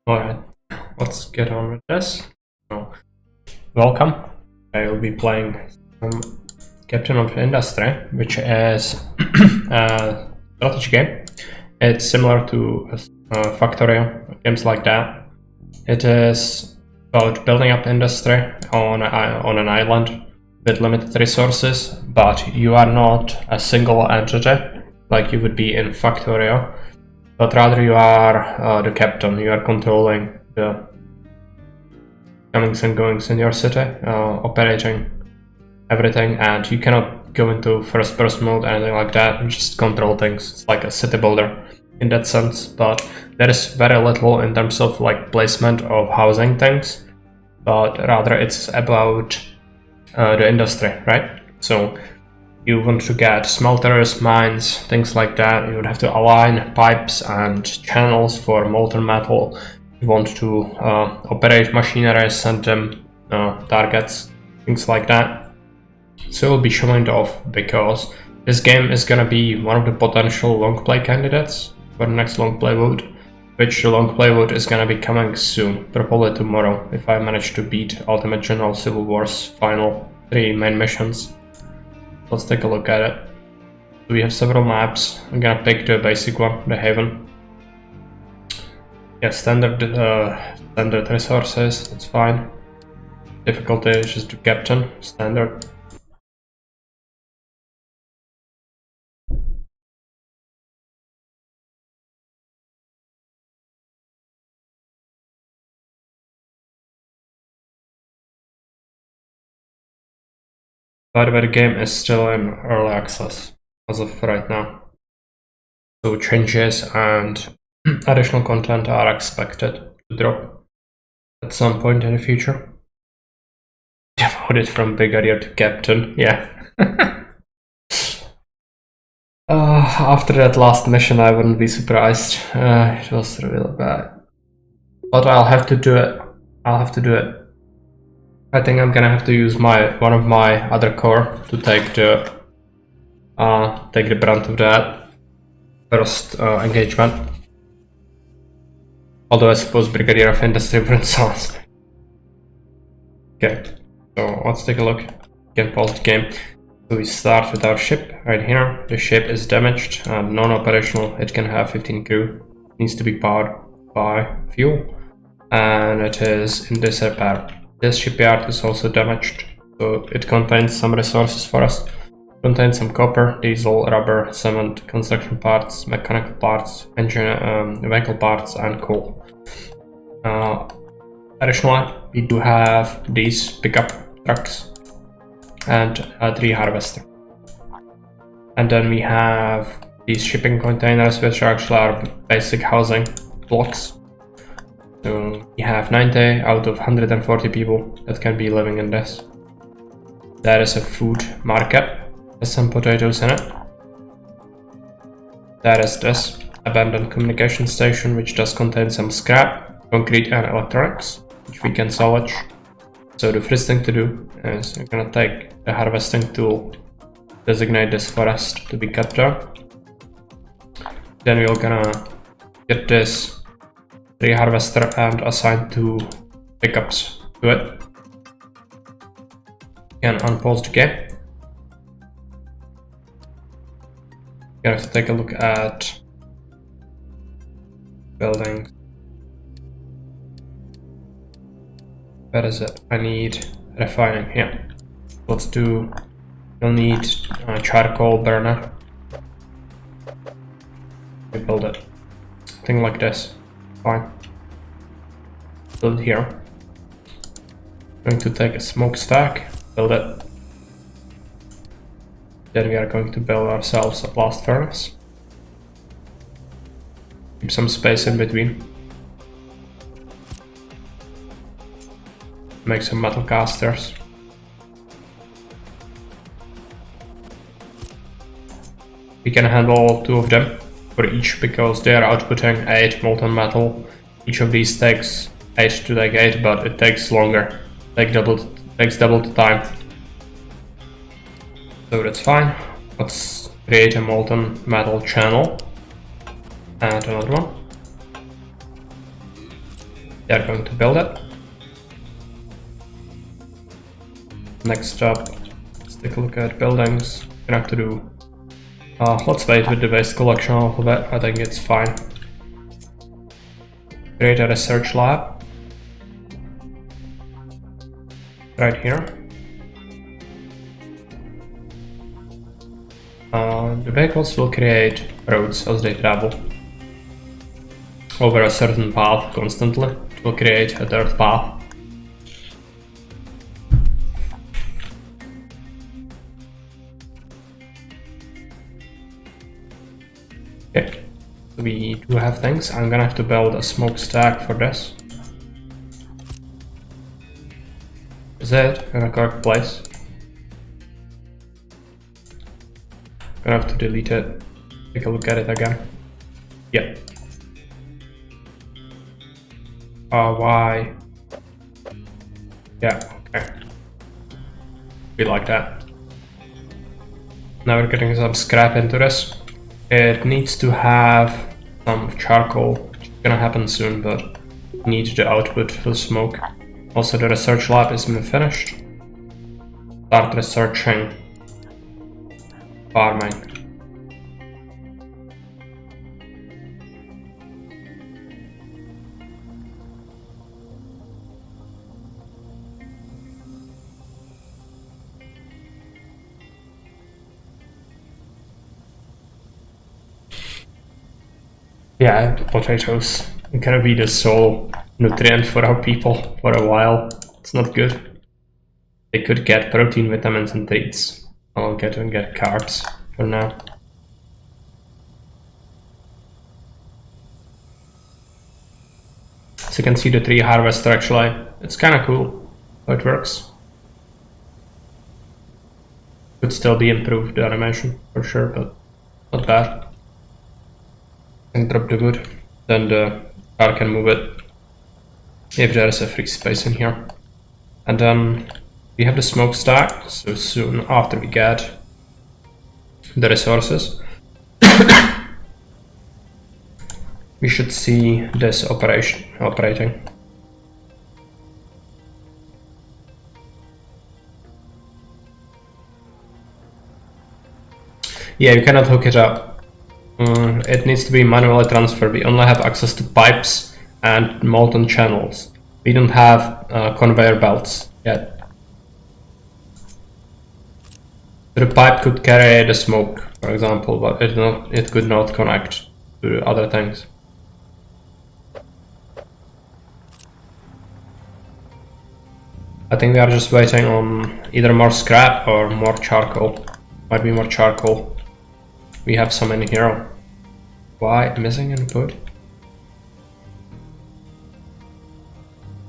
Alright, let's get on with this. So, welcome. I will be playing some Captain of Industry, which is a strategy game. It's similar to Factorio, games like that. It is about building up industry on an island with limited resources, but you are not a single entity like you would be in Factorio. But rather you are the captain, you are controlling the comings and goings in your city, operating everything, and you cannot go into first person mode or anything like that, you just control things. It's like a city builder in that sense, but there is very little in terms of like placement of housing things, but rather it's about the industry, right? So you want to get smelters, mines, things like that. You would have to align pipes and channels for molten metal. You want to operate machinery, send them targets, things like that. So we'll be showing it off because this game is gonna be one of the potential long play candidates for the next long play vote, which the long play vote is gonna be coming soon, probably tomorrow, if I manage to beat Ultimate General Civil War's final 3 main missions. Let's take a look at it. So we have several maps. I'm gonna pick the basic one, the Haven. Yeah, standard resources, that's fine. Difficulty is just to captain, standard. By the way, the game is still in early access as of right now. So changes and additional content are expected to drop at some point in the future. Demoted from brigadier to captain, yeah. After that last mission, I wouldn't be surprised. It was really bad. But I'll have to do it. I think I'm gonna have to use one of my other corps to take the brunt of that first engagement. Although I suppose Brigadier of Industry wouldn't sound. Okay, so let's take a look. Can pause the game. So we start with our ship right here. The ship is damaged and non-operational. It can have 15 crew. It needs to be powered by fuel, and it is in disrepair. This shipyard is also damaged, so it contains some resources for us. It contains some copper, diesel, rubber, cement, construction parts, mechanical parts, engine, vehicle parts, and coal. Additionally, we do have these pickup trucks and 3 harvesters. And then we have these shipping containers, which are actually our basic housing blocks. So we have 90 out of 140 people that can be living in this. There is a food market, there's some potatoes in it. There is this abandoned communication station, which does contain some scrap, concrete and electronics, which we can salvage. So the first thing to do is we're gonna take the harvesting tool, designate this forest to be cut down. Then we're gonna get this 3 harvester and assign 2 pickups to it. Again, unpause the game. We're gonna have to take a look at buildings. Where is it? I need refining here. Let's do. You'll need a charcoal burner. We build it. Thing like this. Fine. Build here. Going to take a smokestack, build it. Then we are going to build ourselves a blast furnace. Keep some space in between. Make some metal casters. We can handle 2 of them for each because they are outputting 8 molten metal. Each of these takes 8 to take 8, but it takes longer. Takes double the time. So that's fine. Let's create a molten metal channel. And another one. they are going to build it. Next up, let's take a look at buildings. Gonna have to do. Let's wait with the waste collection a little bit. I think it's fine. Create a research lab right here. The vehicles will create roads as they travel over a certain path constantly. It will create a dirt path. Okay, so we do have things. I'm gonna have to build a smokestack for this. Is it in a correct place? Gonna have to delete it. Take a look at it again. Yeah. Why? Yeah, okay. We like that. Now we're getting some scrap into this. It needs to have some charcoal, which is gonna happen soon, but need the output for smoke. Also, the research lab isn't finished. Start researching farming. Yeah, potatoes gonna be the sole nutrient for our people for a while. It's not good. They could get protein, vitamins, and treats. I'll get cards for now. So you can see the tree harvester actually. It's kind of cool how it works. Could still be improved, the animation, for sure, but not bad. And drop the wood, then the car can move it if there is a free space in here. And then we have the smokestack, so soon after we get the resources we should see this operating. Yeah, you cannot hook it up. It needs to be manually transferred. We only have access to pipes and molten channels. We don't have conveyor belts yet. The pipe could carry the smoke, for example, but it could not connect to other things. I think we are just waiting on either more scrap or more charcoal. Might be more charcoal. We have some in here. Why? Missing input?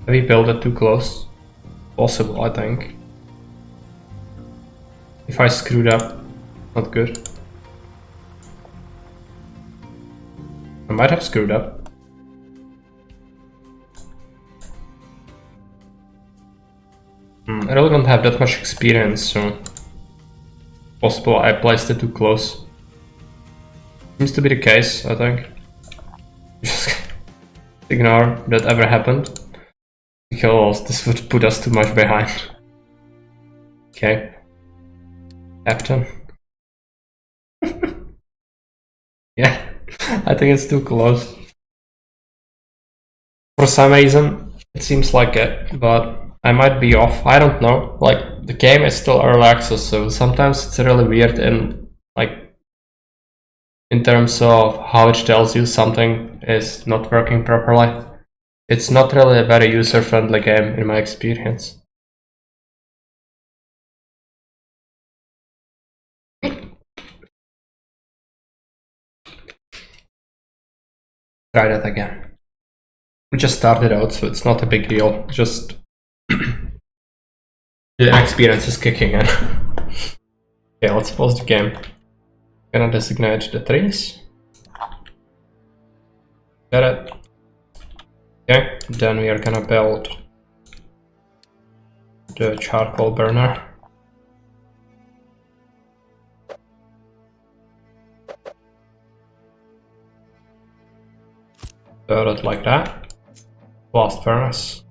Have we built it too close? Possible, I think. If I screwed up, not good. I might have screwed up. I really don't have that much experience, so possible I placed it too close. Seems to be the case, I think. Just ignore that ever happened, because this would put us too much behind. Okay. Captain. Yeah, I think it's too close. For some reason, it seems like it, but I might be off. I don't know. Like, the game is still early access, so sometimes it's really weird in terms of how it tells you something is not working properly. It's not really a very user-friendly game in my experience. Try that again. We just started out, so it's not a big deal. Just the experience is kicking in. Okay, let's pause the game. Gonna designate the trees. Got it. Okay, then we are gonna build the charcoal burner. Build it like that. blast furnace.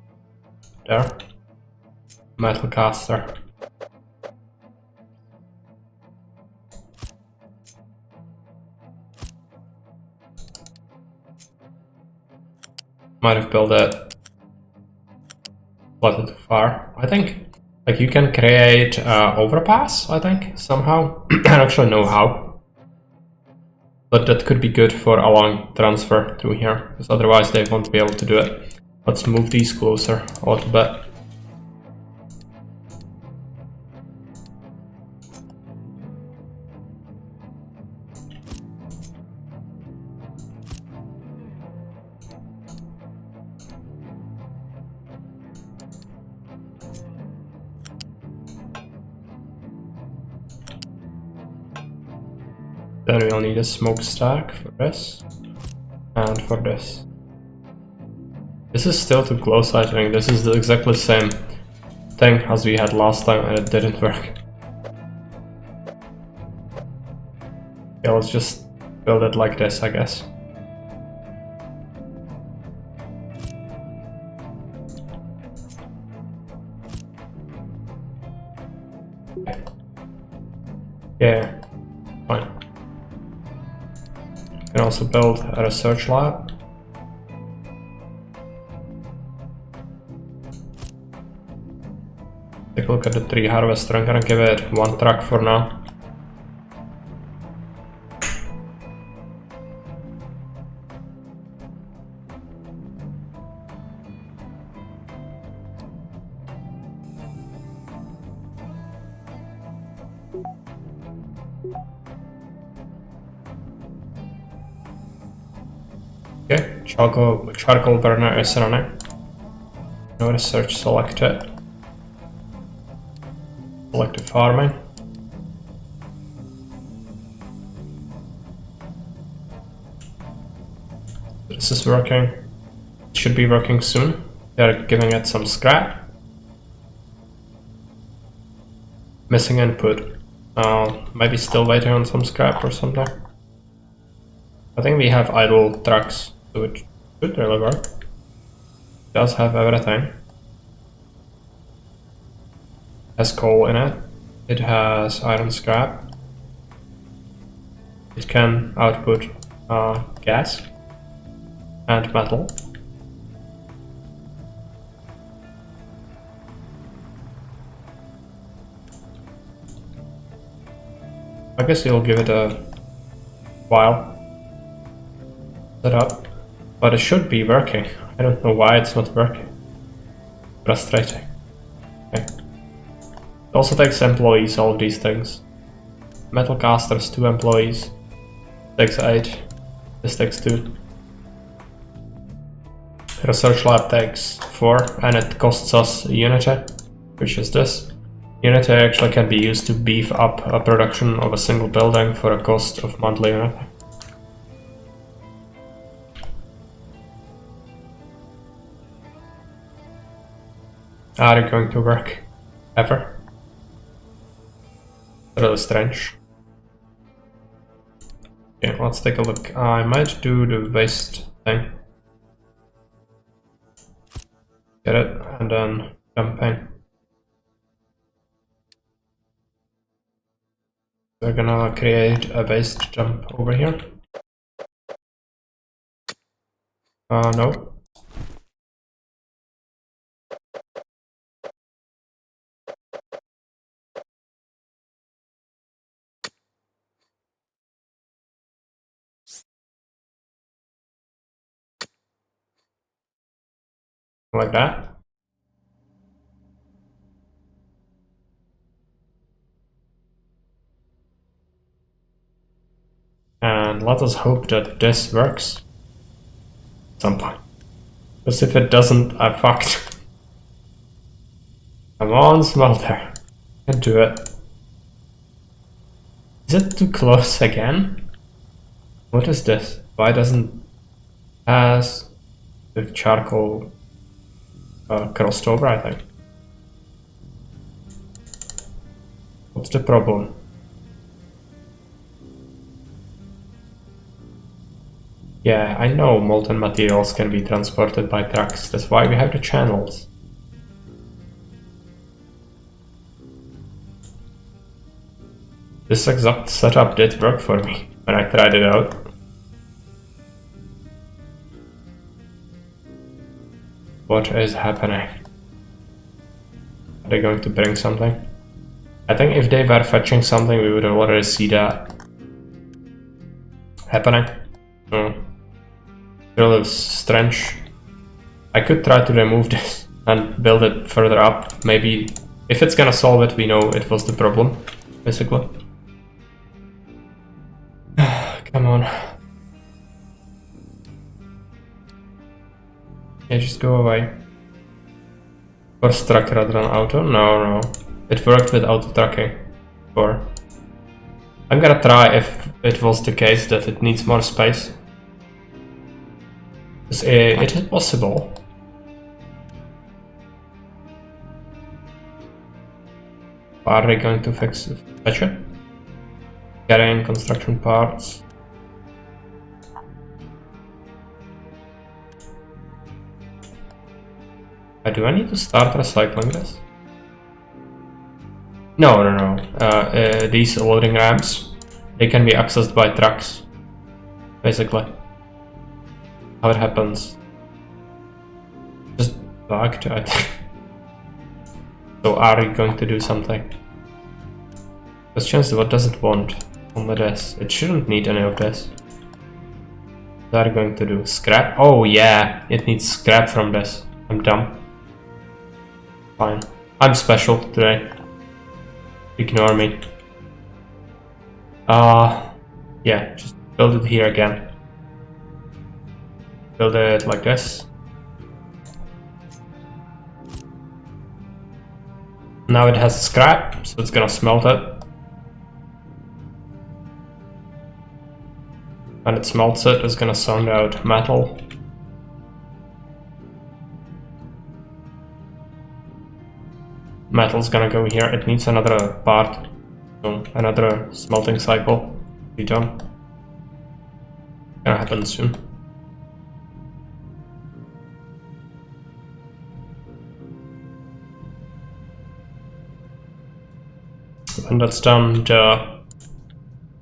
There. Metal caster. Might have built it slightly too far. I think like you can create overpass, I think, somehow. I don't actually know how. But that could be good for a long transfer through here, because otherwise they won't be able to do it. Let's move these closer a little bit. Then we'll need a smokestack for this, and for this. This is still too close, I think. This is exactly the same thing as we had last time and it didn't work. Yeah, let's just build it like this, I guess. Yeah, fine. You can also build a research lab. Take a look at the tree harvester. I'm gonna give it 1 truck for now. Okay, charcoal burner is running. No research selected. Select farming. This is working. It should be working soon. They're giving it some scrap. Missing input. Maybe still waiting on some scrap or something. I think we have idle trucks, so it should really work. It does have everything. Has coal in it. It has iron scrap. It can output gas and metal. I guess you'll give it a while. Set up, but it should be working. I don't know why it's not working. Frustrating. Okay. It also takes employees, all of these things. Metal casters, 2 employees. Takes 8. This takes 2. Research lab takes 4, and it costs us Unity, which is this. Unity actually can be used to beef up a production of a single building for a cost of monthly Unity. Are you going to work? Ever? Really strange. Okay, let's take a look. I might do the waste thing. Get it, and then jump in. We're gonna create a waste jump over here. No. Like that. And let us hope that this works at some point. Because if it doesn't, I fucked. Come on, smelter. I can do it. Is it too close again? What is this? Why doesn't has the charcoal crossed over, I think? What's the problem? Yeah, I know molten materials can be transported by trucks. That's why we have the channels. This exact setup did work for me when I tried it out. What is happening? Are they going to bring something? I think if they were fetching something, we would already see that happening. Really strange. I could try to remove this and build it further up. Maybe if it's gonna solve it, we know it was the problem, basically. Come on. Yeah, just go away. First truck rather than auto? No. It worked with auto trucking before. I'm gonna try if it was the case that it needs more space. It is possible. Are they going to fetch it? Carrying construction parts. Do I need to start recycling this? No. These loading ramps, they can be accessed by trucks, basically. How it happens. Just bugged, I think. So are you going to do something? Questions, what does it want? Only this. It shouldn't need any of this. What are you going to do? Scrap? Oh yeah, it needs scrap from this. I'm dumb. Fine. I'm special today. Ignore me. Yeah, just build it here again. Build it like this. Now it has scrap, so it's gonna smelt it. When it smelts it, it's gonna sound out metal. Metal's gonna go here. It needs another part, so another smelting cycle. Be done. Gonna happen soon. When that's done, the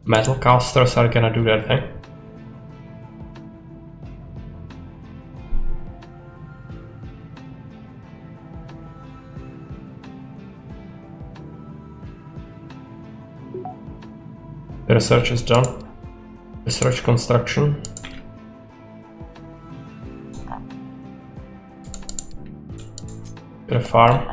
metal casters are gonna do their thing. The research is done. Research construction. Get a farm.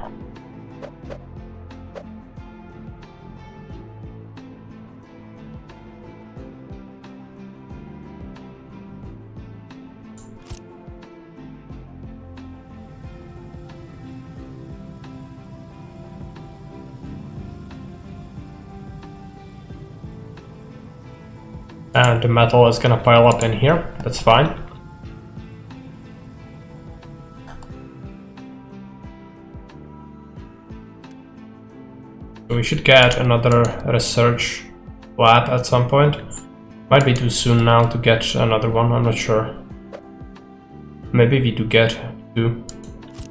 And the metal is gonna pile up in here, that's fine. So we should get another research lab at some point. Might be too soon now to get another one, I'm not sure. Maybe we do get two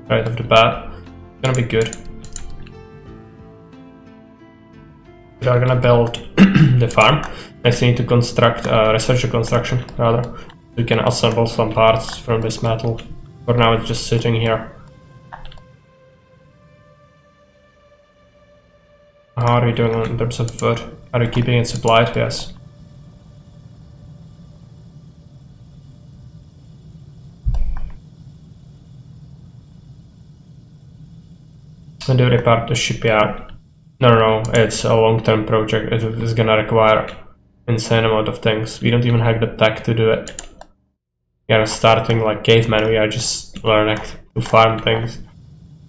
right off the bat. It's gonna be good. We are gonna build the farm. Next we need to construct, research the construction rather. We can assemble some parts from this metal. For now it's just sitting here. How are we doing in terms of wood? Are we keeping it supplied? Yes. When do we repair the shipyard? No, it's a long-term project. It is gonna require insane amount of things. We don't even have the tech to do it. We are starting like cavemen, we are just learning to farm things.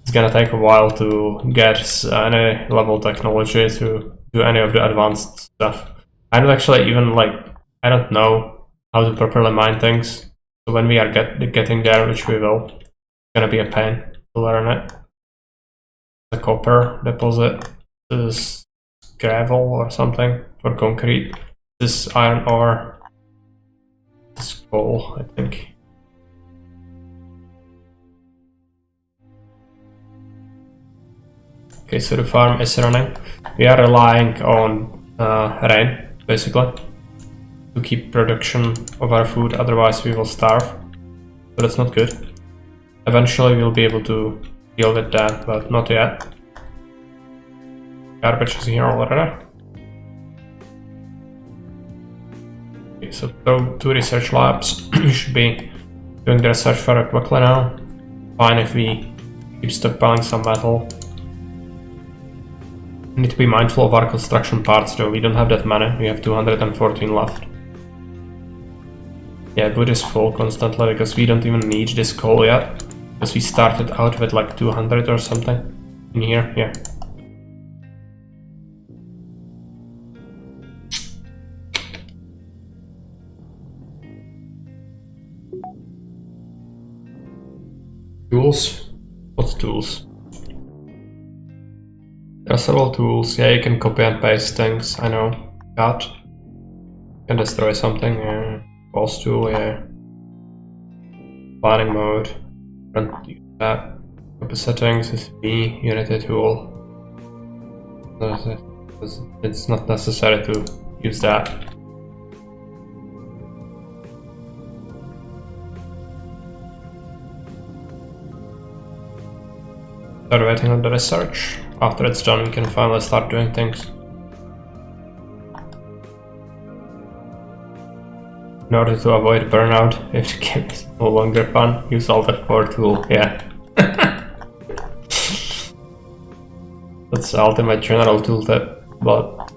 It's gonna take a while to get any level technology to do any of the advanced stuff. I don't actually even I don't know how to properly mine things. So when we are getting there, which we will, it's gonna be a pain to learn it. The copper deposit, this gravel or something for concrete. This iron ore, this coal, I think. Okay, so the farm is running. We are relying on rain, basically, to keep production of our food, otherwise we will starve. But that's not good. Eventually we'll be able to deal with that, but not yet. Garbage is here already. Okay, so two research labs. We should be doing the research very quickly now. Fine if we keep stockpiling some metal. We need to be mindful of our construction parts though, we don't have that many, we have 214 left. Yeah, wood is full constantly because we don't even need this coal yet. Because we started out with like 200 or something in here, yeah. Tools? What tools? There are several tools. Yeah, you can copy and paste things, I know. Cut. You can destroy something, yeah. Pause tool, yeah. Planning mode. Don't use that. Copy settings is B, Unity tool. It's not necessary to use that. Start waiting on the research. After it's done, we can finally start doing things. In order to avoid burnout, if the game is no longer fun, use Alt F4 tool, yeah. That's the ultimate general tooltip, but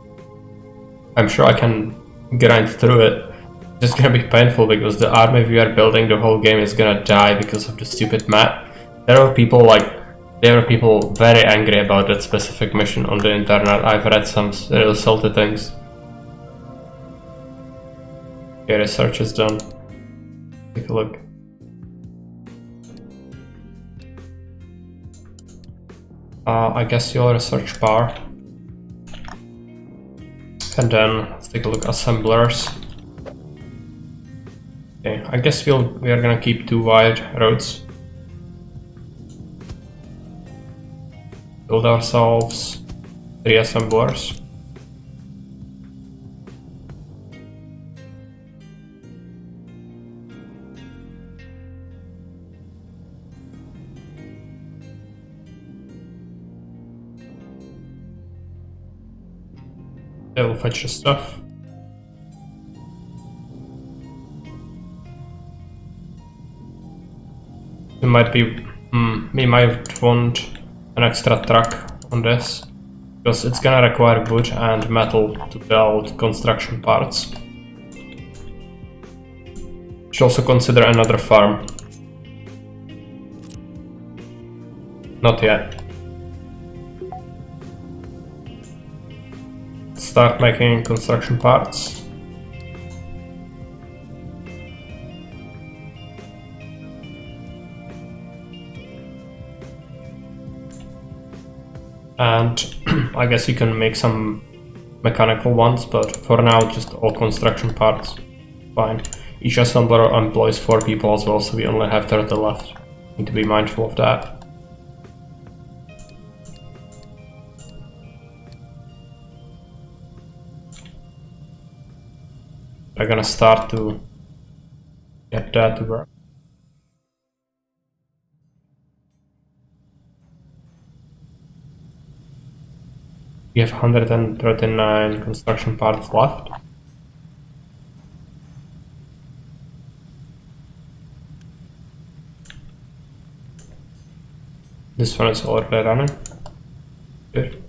I'm sure I can grind through it. It's just gonna be painful because the army we are building the whole game is gonna die because of the stupid map. There are people very angry about that specific mission on the internet. I've read some real salty things. Okay, research is done. Take a look. I guess you'll research bar. And then let's take a look at assemblers. Okay, I guess we are gonna keep 2 wide roads. Build ourselves 3 assemblers. They will fetch the stuff. We might want an extra truck on this, because it's gonna require wood and metal to build construction parts. Should also consider another farm. Not yet. Start making construction parts. And I guess you can make some mechanical ones, but for now just all construction parts. Fine. Each assembler employs 4 people as well, so we only have 30 left. Need to be mindful of that. I'm gonna start to get that to work. We have 139 construction parts left. This one is already running. Good.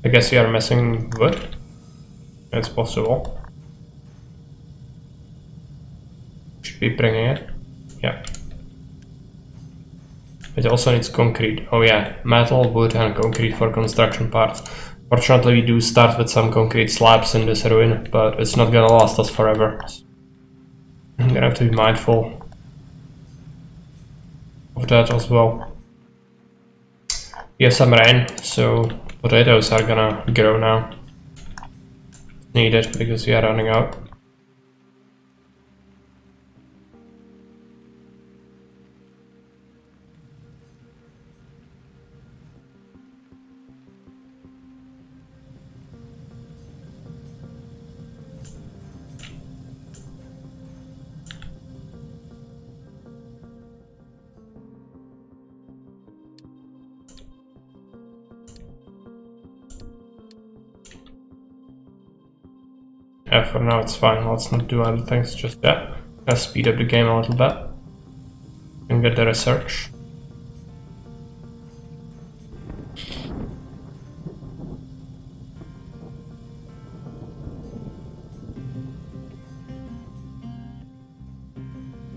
I guess we are missing wood. It's possible. Should be bringing it. Yeah. It also needs concrete. Oh yeah, metal, wood and concrete for construction parts. Fortunately we do start with some concrete slabs in this ruin, but it's not gonna last us forever. I'm gonna have to be mindful of that as well. We have some rain, so potatoes are gonna grow now. Needed because we are running out. Yeah, for now it's fine. Let's not do other things just yet. Let's speed up the game a little bit and get the research.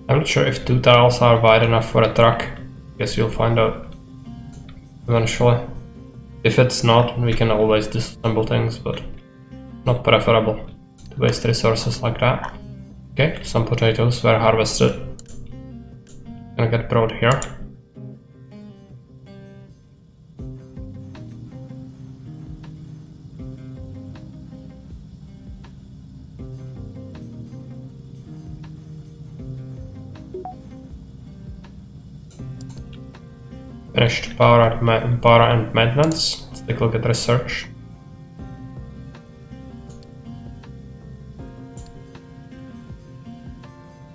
I'm not sure if 2 tiles are wide enough for a truck. Guess you'll find out eventually. If it's not, we can always disassemble things, but not preferable to waste resources like that. Okay, some potatoes were harvested. Gonna get brought here. Finished power and maintenance. Let's take a look at research.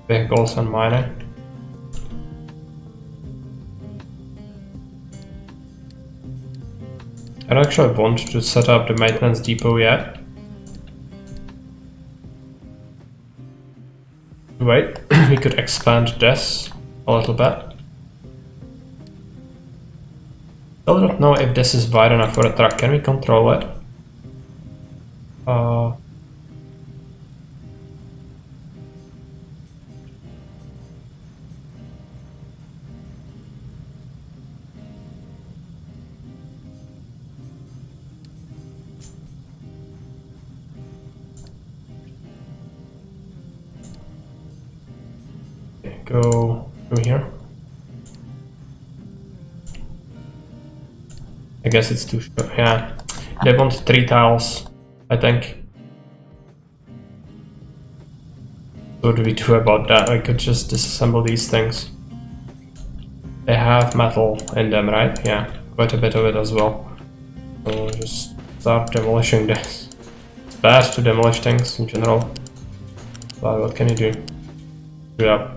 Vehicles and mining. I don't actually want to set up the maintenance depot yet. Wait, we could expand this a little bit. I don't know if this is wide enough for a truck. Can we control it? Go through here. I guess it's too short. Yeah, they want 3 tiles, I think. What do we do about that? I could just disassemble these things. They have metal in them, right? Yeah, quite a bit of it as well. So we'll just start demolishing this. It's bad to demolish things in general, but what can you do? Yeah,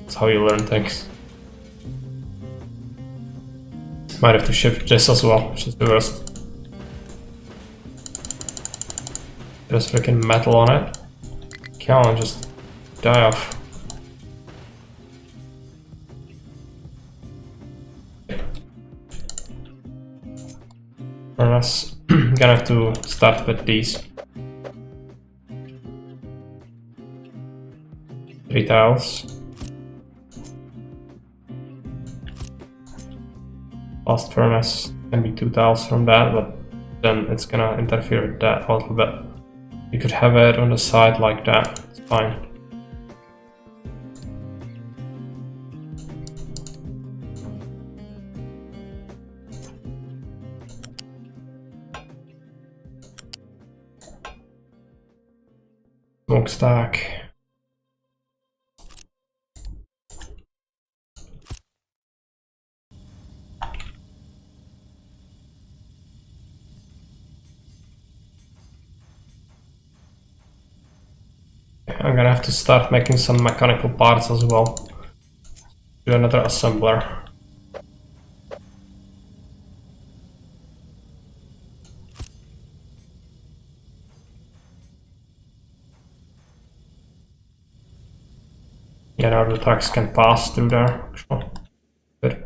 that's how you learn things. Might have to shift this as well, which is the worst. There's freaking metal on it. Come on, just die off. Unless I'm gonna have to start with these 3 tiles. Blast furnace can be 2 tiles from that, but then it's gonna interfere with that a little bit. You could have it on the side like that, it's fine. Smokestack. I'm gonna have to start making some mechanical parts as well. Do another assembler. Yeah, now the trucks can pass through there. Actually. Good.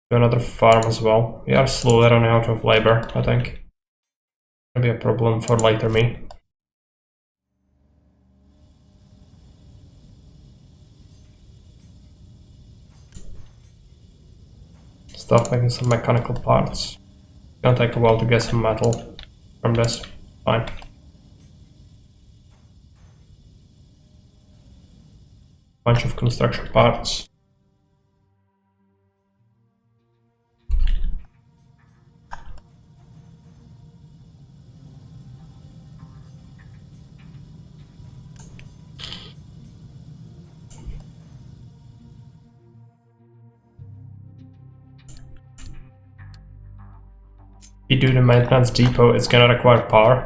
Do another farm as well. We are slowly running out of labor, I think. Gonna be a problem for later me. start making some mechanical parts. It's gonna take a while to get some metal from this. Fine. Bunch of construction parts. If you do the maintenance depot, it's gonna require power.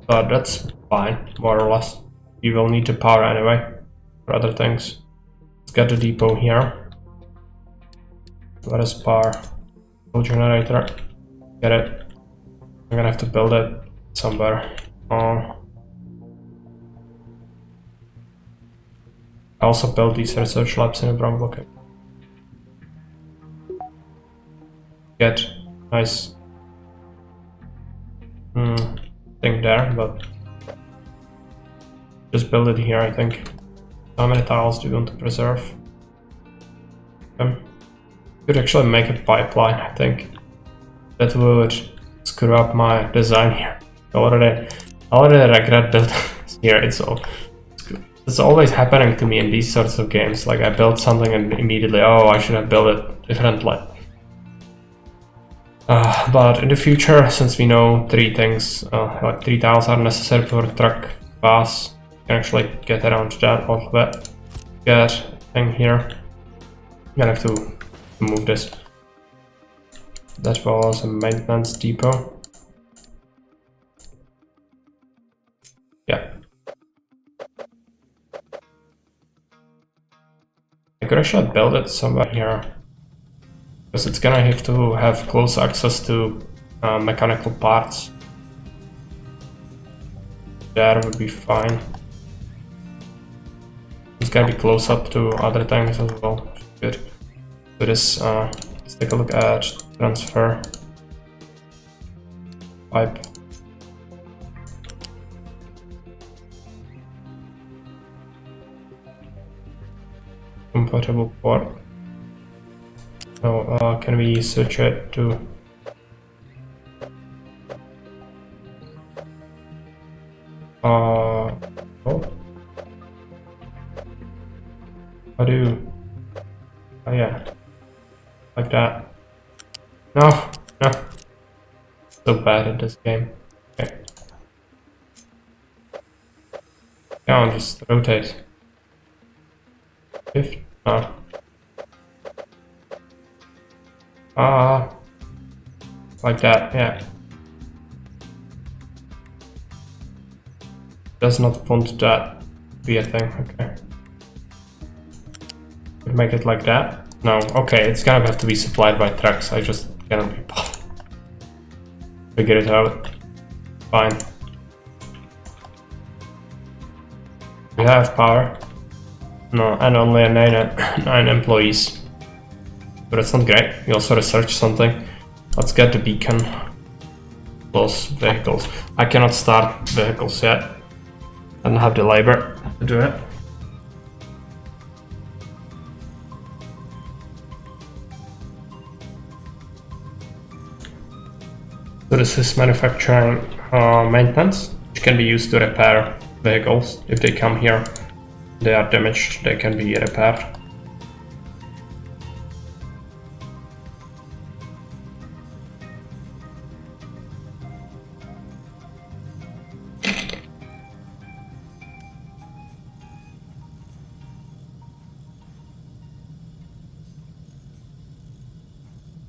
But that's fine, more or less. You will need the power anyway for other things. Let's get the depot here. Where is power? Fuel generator. Get it. I'm gonna have to build it somewhere. I also built these research labs in a wrong location. Get nice thing there, but just build it here, I think. How many tiles do you want to preserve? Could actually make a pipeline, I think. That would screw up my design here. I already regret building here. It's always happening to me in these sorts of games. Like I build something and immediately, oh, I should have built it differently. But in the future, since we know 3 things, like 3 tiles are necessary for a truck pass, you can actually get around that a little bit. Get thing here. I'm gonna have to move this. That was a maintenance depot. Yeah. I could actually build it somewhere here. Because it's gonna have to have close access to mechanical parts. There would be fine. It's gonna be close up to other things as well. Good. So this, let's take a look at transfer pipe. Compatible port. So can we switch it to oh, how do oh yeah, like that. No, so bad at this game. Okay, now I'll just rotate. Like that, yeah. Does not want that to be a thing, okay. Could make it like that. No, okay, it's gonna have to be supplied by trucks. I just cannot be figure it out. Fine. We have power. No, and only 9 employees. But that's not great. We also researched something. Let's get the beacon. Plus vehicles. I cannot start vehicles yet. I don't have the labor to do it. So this is manufacturing maintenance, which can be used to repair vehicles. If they come here, they are damaged, they can be repaired.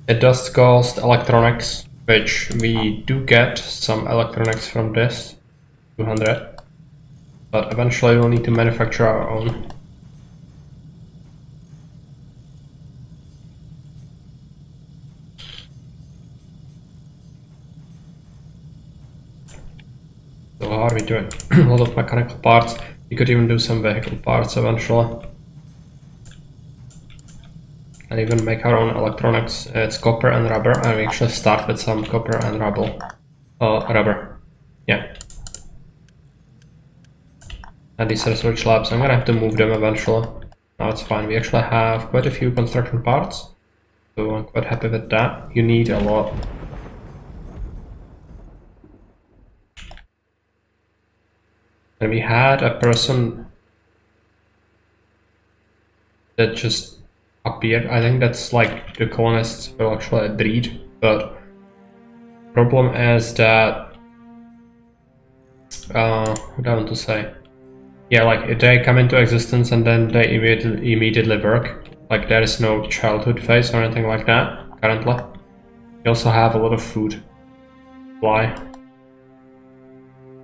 It does cost electronics, which we do get some electronics from this, 200, but eventually we'll need to manufacture our own. So how are we doing? A lot of mechanical parts. We could even do some vehicle parts eventually. And even make our own electronics. It's copper and rubber, and we actually start with some copper and rubber. Yeah. And these research labs, I'm gonna have to move them eventually. Now it's fine. We actually have quite a few construction parts. So I'm quite happy with that. You need a lot. And we had a person that just appeared. I think that's like the colonists will actually breed, but problem is that what do I want to say? Yeah, like they come into existence and then they immediately work. Like there is no childhood phase or anything like that currently. We also have a lot of food. Why?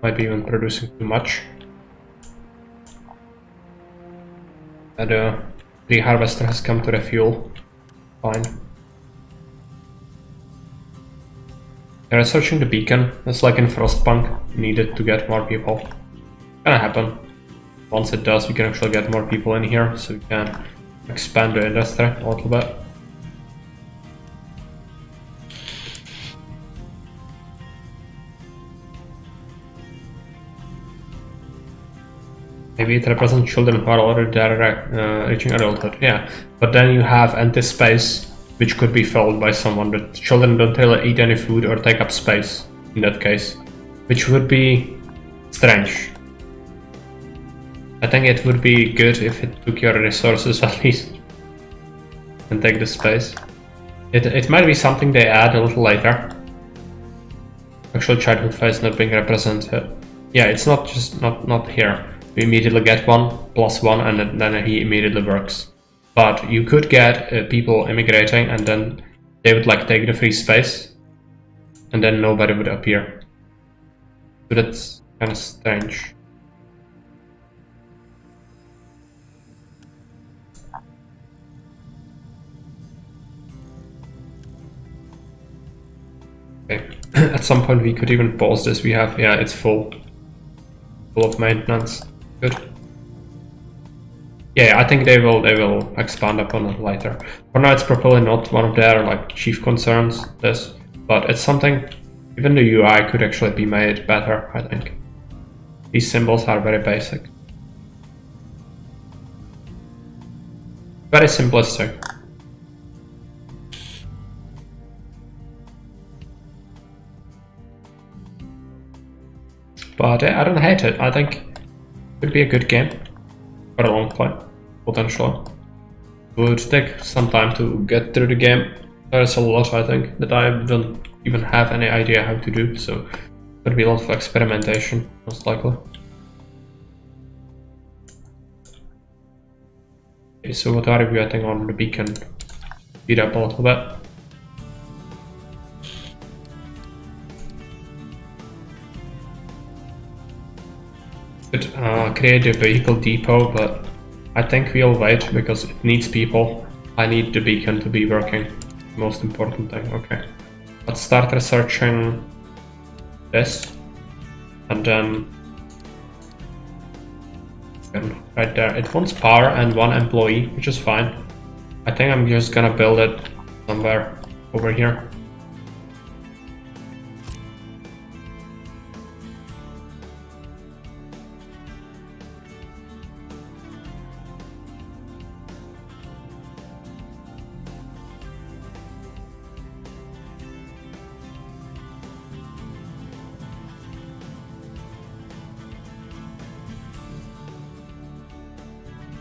Might be even producing too much. And the harvester has come to refuel. Fine. They're researching the beacon. It's like in Frostpunk. Needed to get more people. Gonna happen. Once it does, we can actually get more people in here, so we can expand the industry a little bit. Maybe it represents children who are already there, reaching adulthood. Yeah, but then you have empty space, which could be filled by someone. But children don't really eat any food or take up space in that case, which would be strange. I think it would be good if it took your resources at least and take the space. It might be something they add a little later. Actual childhood phase not being represented. Yeah, it's not just not here. We immediately get one plus one and then he immediately works. But you could get people immigrating and then they would like take the free space and then nobody would appear. So that's kind of strange. Okay. At some point we could even pause this. We have, yeah, it's full of maintenance. Good. Yeah, I think they will expand upon it later. For now, it's probably not one of their like chief concerns. This, but it's something. Even the UI could actually be made better. I think these symbols are very basic, very simplistic. But I don't hate it. I think it could be a good game for a long play, potentially. It would take some time to get through the game. There's a lot, I think, that I don't even have any idea how to do, so there'll be a lot of experimentation, most likely. Okay, so what are we getting on the beacon? Speed up a little bit. Could create a vehicle depot, but I think we'll wait because it needs people. I need the beacon to be working. Most important thing. Okay. Let's start researching this. And then right there. It wants power and one employee, which is fine. I think I'm just gonna build it somewhere over here.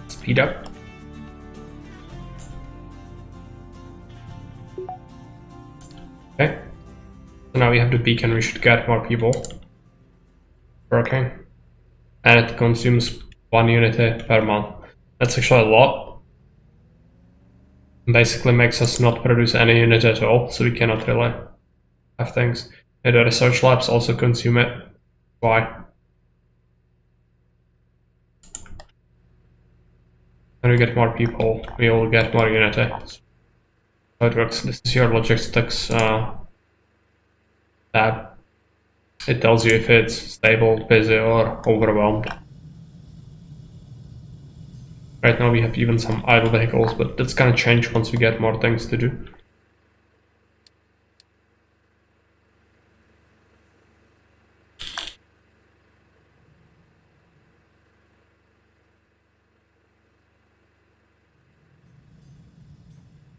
Speed up. Okay. So now we have the beacon, we should get more people working. And it consumes 1 unity per month. That's actually a lot. Basically makes us not produce any unit at all, so we cannot really have things. And the research labs also consume it. Why? When we get more people, we will get more unity. So it works. This is your logistics tab. It tells you if it's stable, busy, or overwhelmed. Right now we have even some idle vehicles, but that's gonna change once we get more things to do.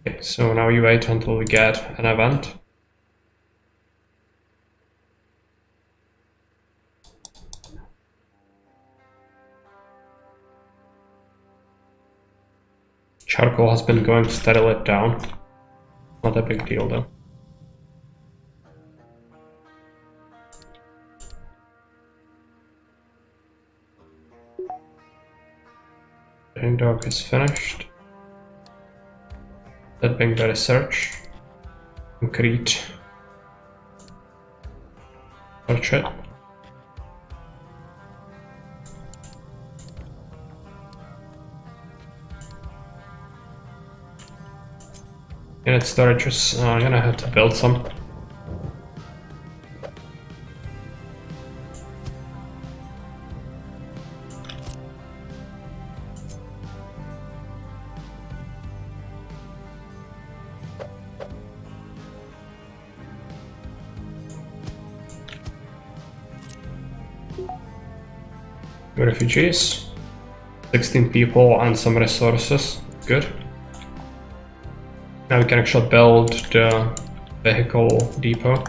Okay, so now you wait until we get an event. Charcoal has been going steadily down. Not a big deal though. Being dog is finished. That being the research. Concrete. Search it. Unit storages, I'm gonna have to build some. Refugees, 16 people and some resources, good. Now we can actually build the vehicle depot.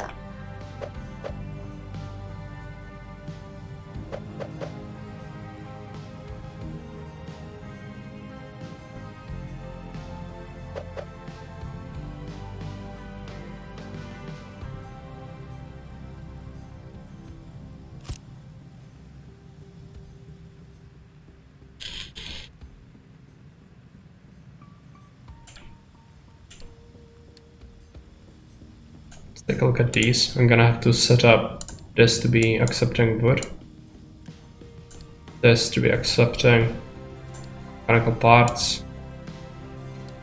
Take a look at these. I'm gonna have to set up this to be accepting wood, this to be accepting mechanical parts,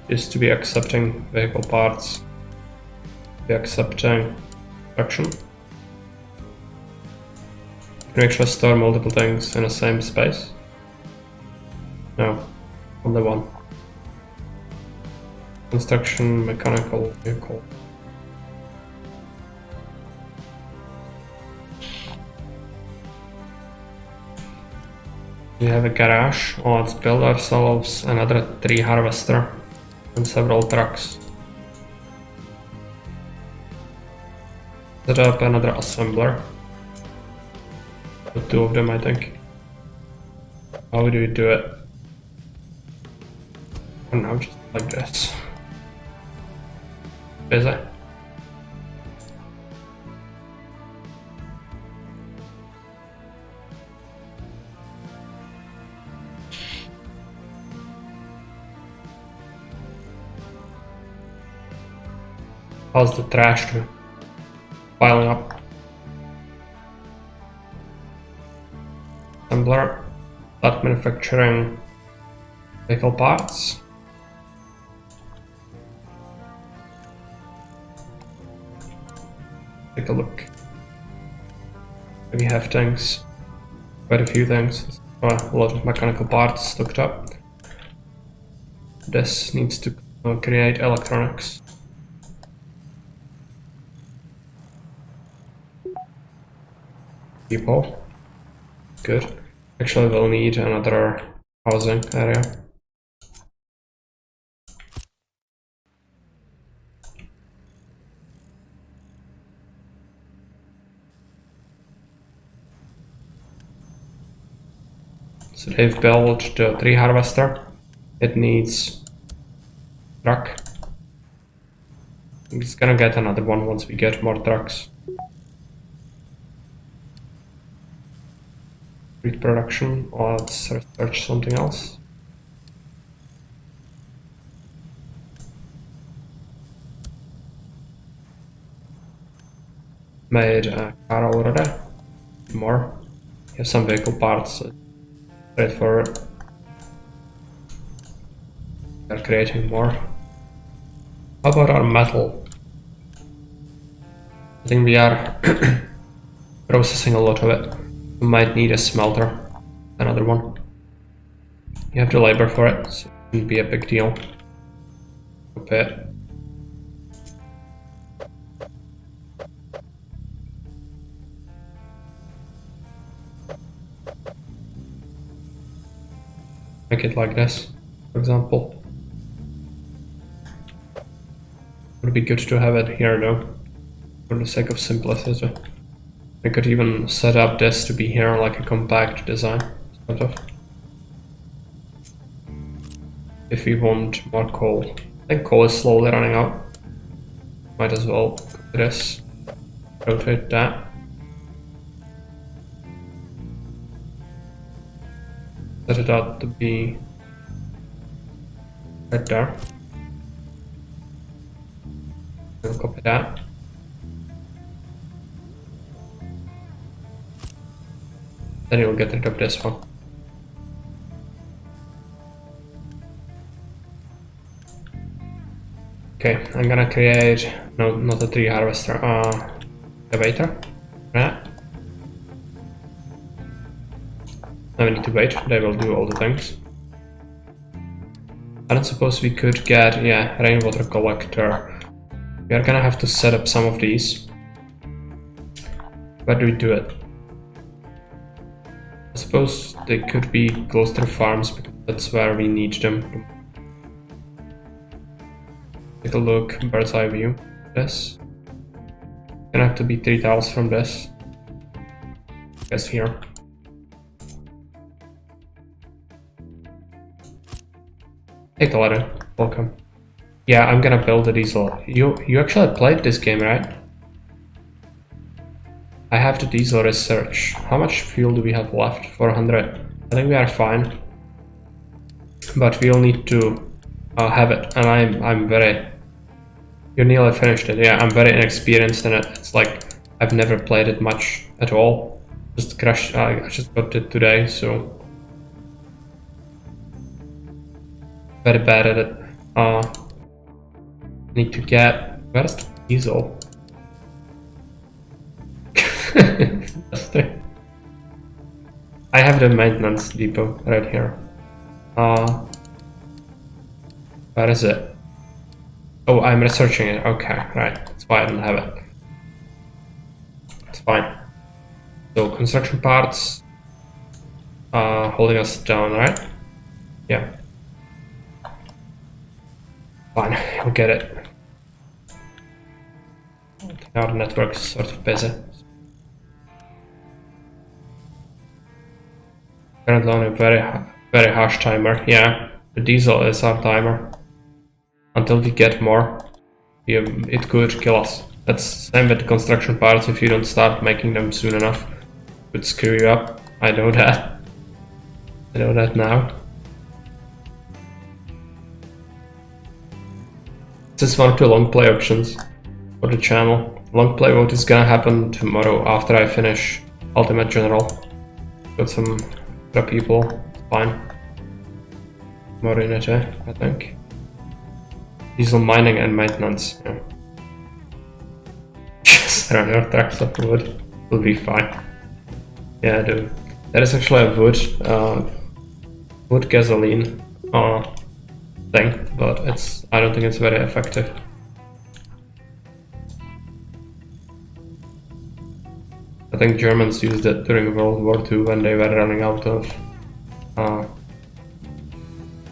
this to be accepting vehicle parts, be accepting production. Can we actually store multiple things in the same space? No, only one. Construction, mechanical, vehicle. We have a garage. Oh, let's build ourselves another tree harvester and several trucks. Set up another assembler. The two of them, I think. How do we do it? Oh no, just like this. Busy. How's the trash piling up? Assembler, start manufacturing vehicle parts. Take a look. We have things, quite a few things. A lot of mechanical parts stocked up. This needs to create electronics. People. Good. Actually, we'll need another housing area. So they've built the tree harvester. It needs truck. I'm just gonna get another one once we get more trucks. Wheat production, or let's research something else. Made a car already. More. Have some vehicle parts. Straightforward. They're creating more. How about our metal? I think we are processing a lot of it. We might need a smelter, another one. You have to labor for it, so it shouldn't be a big deal. Okay. Make it like this, for example. Would be good to have it here though, for the sake of simplicity. We could even set up this to be here like a compact design, sort of. If we want more coal. I think coal is slowly running out. Might as well do this. Rotate that. Set it out to be right there. We'll copy that. Then you'll get rid of this one. Okay, I'm gonna create, no, not a tree harvester, excavator. That. Now we need to wait, they will do all the things. I don't suppose we could get, yeah, rainwater collector. We are gonna have to set up some of these. Where do we do it? I suppose they could be close to the farms because that's where we need them. Take a look, bird's eye view. This. Gonna have to be 3 tiles from this. I guess here. Hey Coletta, welcome. Yeah, I'm gonna build a diesel. You actually played this game, right? I have the diesel research. How much fuel do we have left? 400. I think we are fine. But we'll need to have it, and I'm very... You nearly finished it. Yeah, I'm very inexperienced in it. It's like I've never played it much at all. Just crashed. I just got it today, so very bad at it. Need to get... Where's the diesel? I have the maintenance depot right here. Where is it? Oh, I'm researching it. Okay, right. That's why I don't have it. It's fine. So construction parts holding us down, right? Yeah. Fine, we'll get it. Now the network is sort of busy. Currently on a very harsh timer. Yeah, the diesel is our timer. Until we get more, it could kill us. That's same with the construction parts. If you don't start making them soon enough, it could screw you up. I know that. I know that now. This is one of the long play options for the channel. Long play vote is gonna happen tomorrow after I finish Ultimate General. Got some other people, it's fine. More in it, I think. Diesel mining and maintenance, yeah. Just run your tracks of wood, will be fine. Yeah, there is actually a wood gasoline thing, but I don't think it's very effective. I think Germans used it during World War II when they were running out of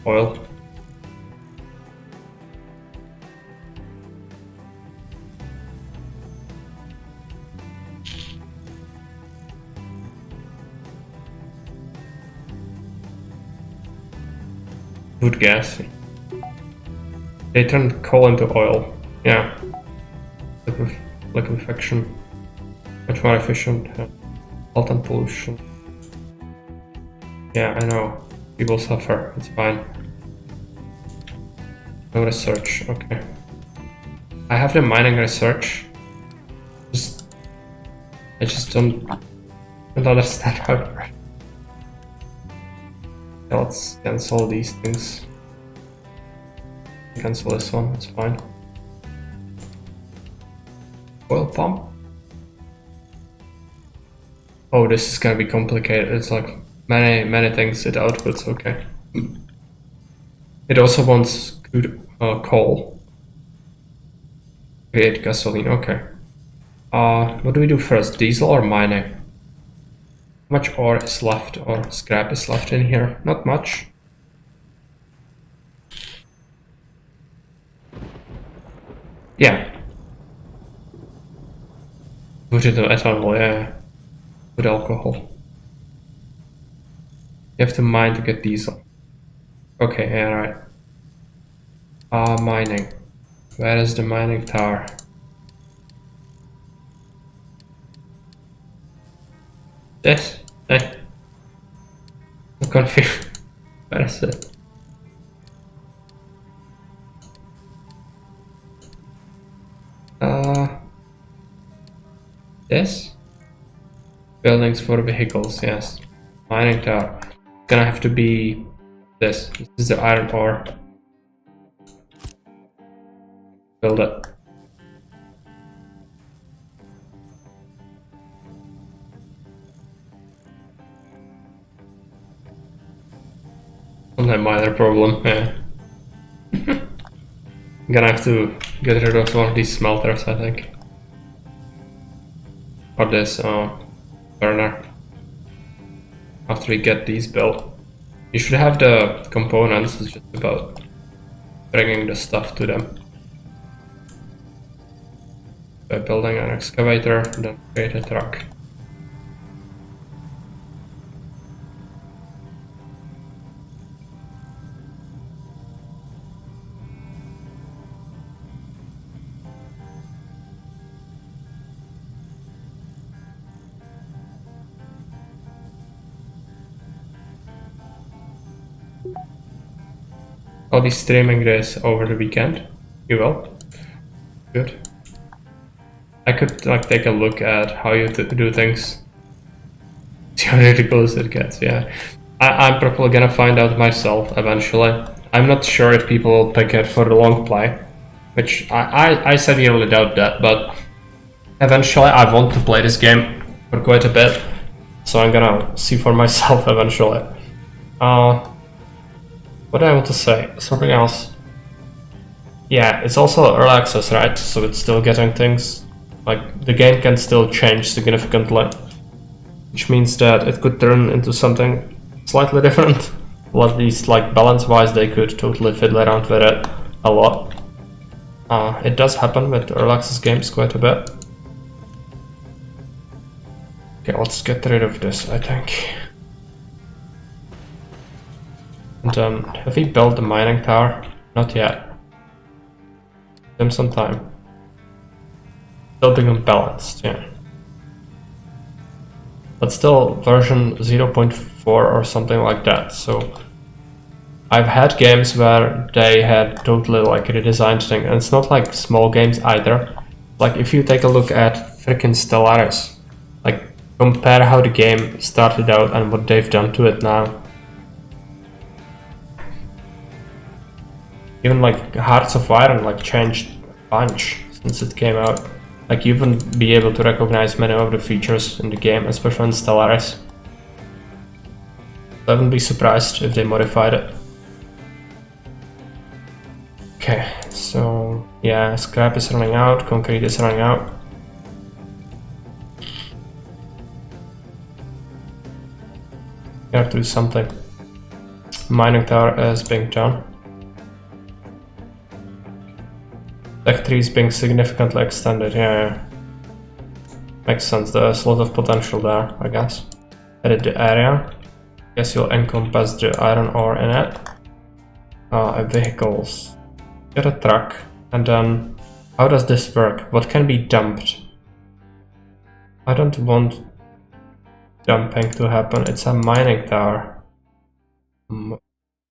oil. Wood gas. They turned coal into oil. Yeah. Liquefaction. Much more efficient. Health and pollution. Yeah, I know. People suffer. It's fine. No research. Okay. I have the mining research. I just don't understand how it works. Let's cancel these things. Cancel this one, it's fine. Oil pump. Oh, this is gonna be complicated. It's like many things it outputs, okay. It also wants good coal. Create gasoline, okay. What do we do first, diesel or mining? How much ore is left or scrap is left in here? Not much. Yeah. Put it in ethanol, yeah. With alcohol. You have to mine to get diesel. Okay, yeah, right. Mining. Where is the mining tower? This? Hey. I'm confused. Where is it? This? Buildings for vehicles, yes. Mining tower. It's gonna have to be this. This is the iron ore. Build it. Not a minor problem, yeah. I'm gonna have to get rid of one of these smelters, I think. Or this burner. After we get these built. You should have the components, it's just about bringing the stuff to them. By building an excavator, then create a truck. I'll be streaming this over the weekend. You will? Good. I could like take a look at how you do things. See how ridiculous it gets, yeah. I'm probably gonna find out myself eventually. I'm not sure if people will pick it for the long play, which I severely doubt that, but eventually I want to play this game for quite a bit, so I'm gonna see for myself eventually. What do I want to say? Something else. Yeah, it's also early access, right? So it's still getting things. Like, the game can still change significantly. Which means that it could turn into something slightly different. Well, at least, like, balance-wise, they could totally fiddle around with it a lot. It does happen with early access games quite a bit. Okay, let's get rid of this, I think. And have we built the mining tower? Not yet. Give them some time. Still being unbalanced, yeah. But still version 0.4 or something like that, so I've had games where they had totally like redesigned things, and it's not like small games either. Like if you take a look at freaking Stellaris, like compare how the game started out and what they've done to it now. Even like Hearts of Iron like changed a bunch since it came out. Like you wouldn't be able to recognize many of the features in the game, especially in Stellaris. I wouldn't be surprised if they modified it. Okay, so yeah, scrap is running out, concrete is running out. You have to do something. Mining tower is being done. Tech 3 is being significantly extended, yeah. Makes sense, there's a lot of potential there, I guess. Edit the area. Guess you'll encompass the iron ore in it. Vehicles. Get a truck. And then, how does this work? What can be dumped? I don't want dumping to happen, it's a mining tower.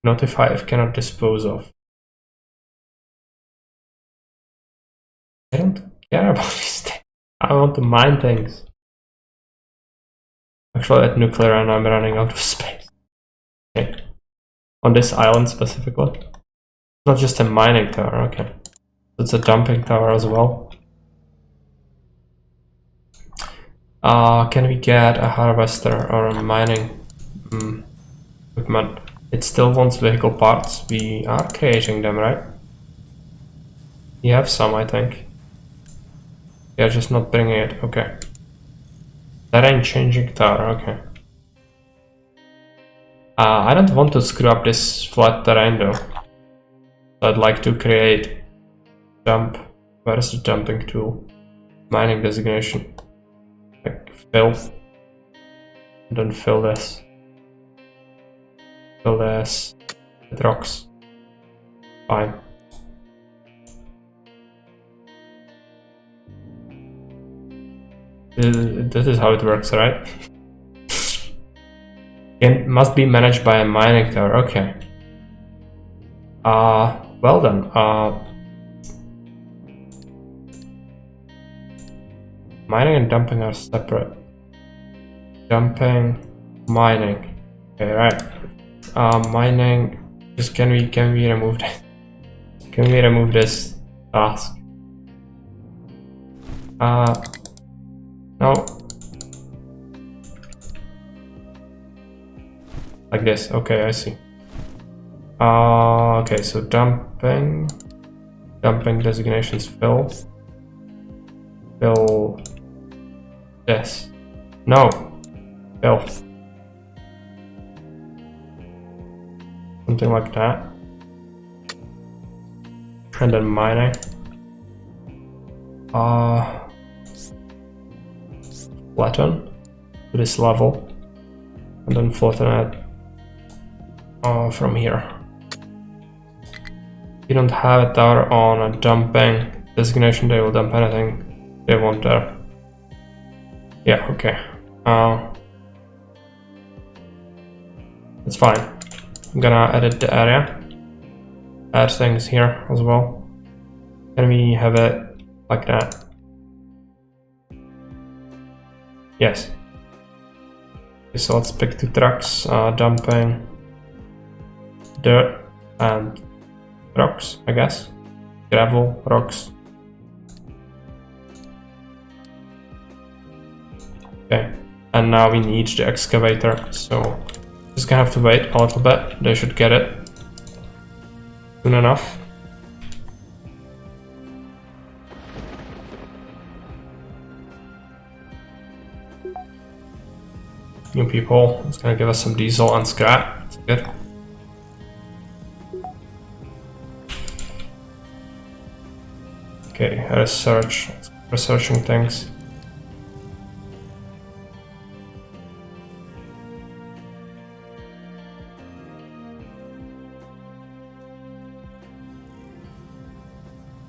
Notify if cannot dispose of. I don't care about these things. I want to mine things. Actually, at nuclear and I'm running out of space. Okay. On this island specifically. It's not just a mining tower, okay. It's a dumping tower as well. Can we get a harvester or a mining equipment? It still wants vehicle parts. We are creating them, right? We have some, I think. Yeah, just not bringing it, okay. Terrain changing tower, okay. I don't want to screw up this flat terrain though. So I'd like to create jump Where is the dumping tool? Mining designation. Like fill. And then fill this. Fill this with rocks. Fine. This is how it works, right? It must be managed by a mining tower. Okay. Well then. Mining and dumping are separate. Dumping, mining. Okay, right. Mining. Just can we remove that? Can we remove this task? No. Like this. Okay, I see. Okay, so dumping designations fill this. No. Fill. Something like that. And then mining. Flatten to this level. And then flatten it from here. You don't have a tower on a dumping designation, they will dump anything they want there. Yeah, okay. It's fine. I'm gonna edit the area. Add things here as well. Can we have it like that? Yes. Okay, so let's pick 2 trucks, dumping dirt and rocks, I guess. Gravel, rocks. Okay, and now we need the excavator, so just gonna have to wait a little bit. They should get it soon enough. New people, it's gonna give us some diesel and scrap. That's good. Okay, research. Researching things.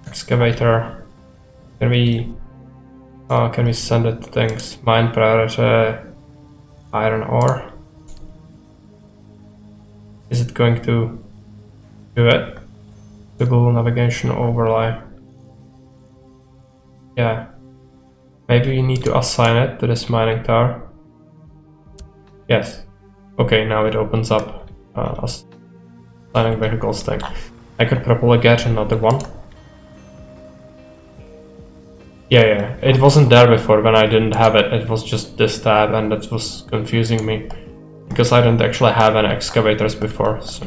Excavator. Can we send it to things? Mine priority. Iron ore. Is it going to do it? Google navigation overlay. Yeah. Maybe we need to assign it to this mining tower. Yes. Okay, now it opens up assigning vehicles thing. I could probably get another one. Yeah, it wasn't there before when I didn't have it. It was just this tab, and that was confusing me because I didn't actually have any excavators before. So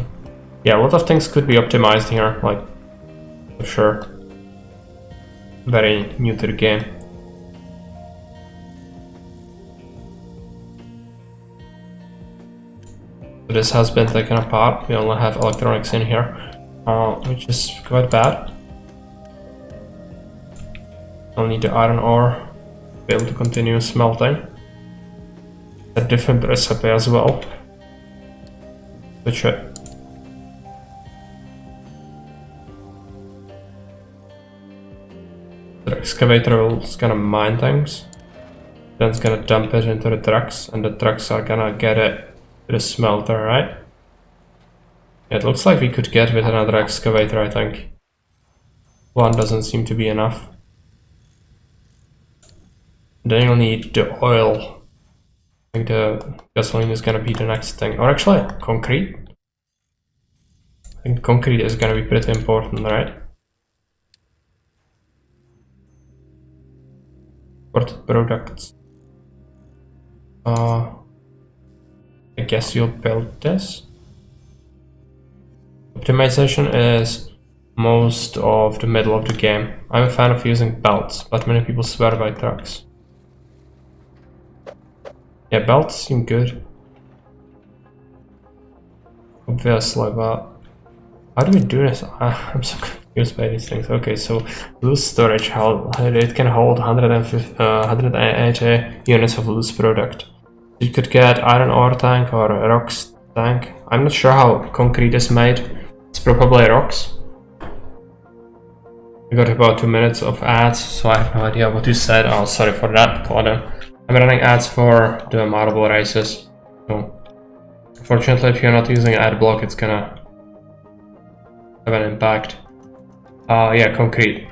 yeah, a lot of things could be optimized here, like for sure. Very new to the game. So this has been taken apart. We only have electronics in here, which is quite bad. I'll need the iron ore to be able to continue smelting. A different recipe as well. Switch it. The excavator is gonna mine things. Then it's gonna dump it into the trucks, and the trucks are gonna get it to the smelter, right? Yeah, it looks like we could get with another excavator, I think. One doesn't seem to be enough. Then you'll need the oil. I think the gasoline is gonna be the next thing. Or actually, concrete. I think concrete is gonna be pretty important, right? Imported products. I guess you'll build this. Optimization is most of the middle of the game. I'm a fan of using belts, but many people swear by trucks. Yeah, belts seem good. Obviously, but how do we do this? I'm so confused. used by these things. Okay, so loose storage, how it can hold 180 units of loose product. You could get iron ore tank or a rocks tank. I'm not sure how concrete is made. It's probably rocks. We got about 2 minutes of ads, so I have no idea what you said. Oh, sorry for that, Claudia. I'm running ads for the marble races. So, unfortunately, if you're not using ad block, it's gonna have an impact. Yeah, concrete.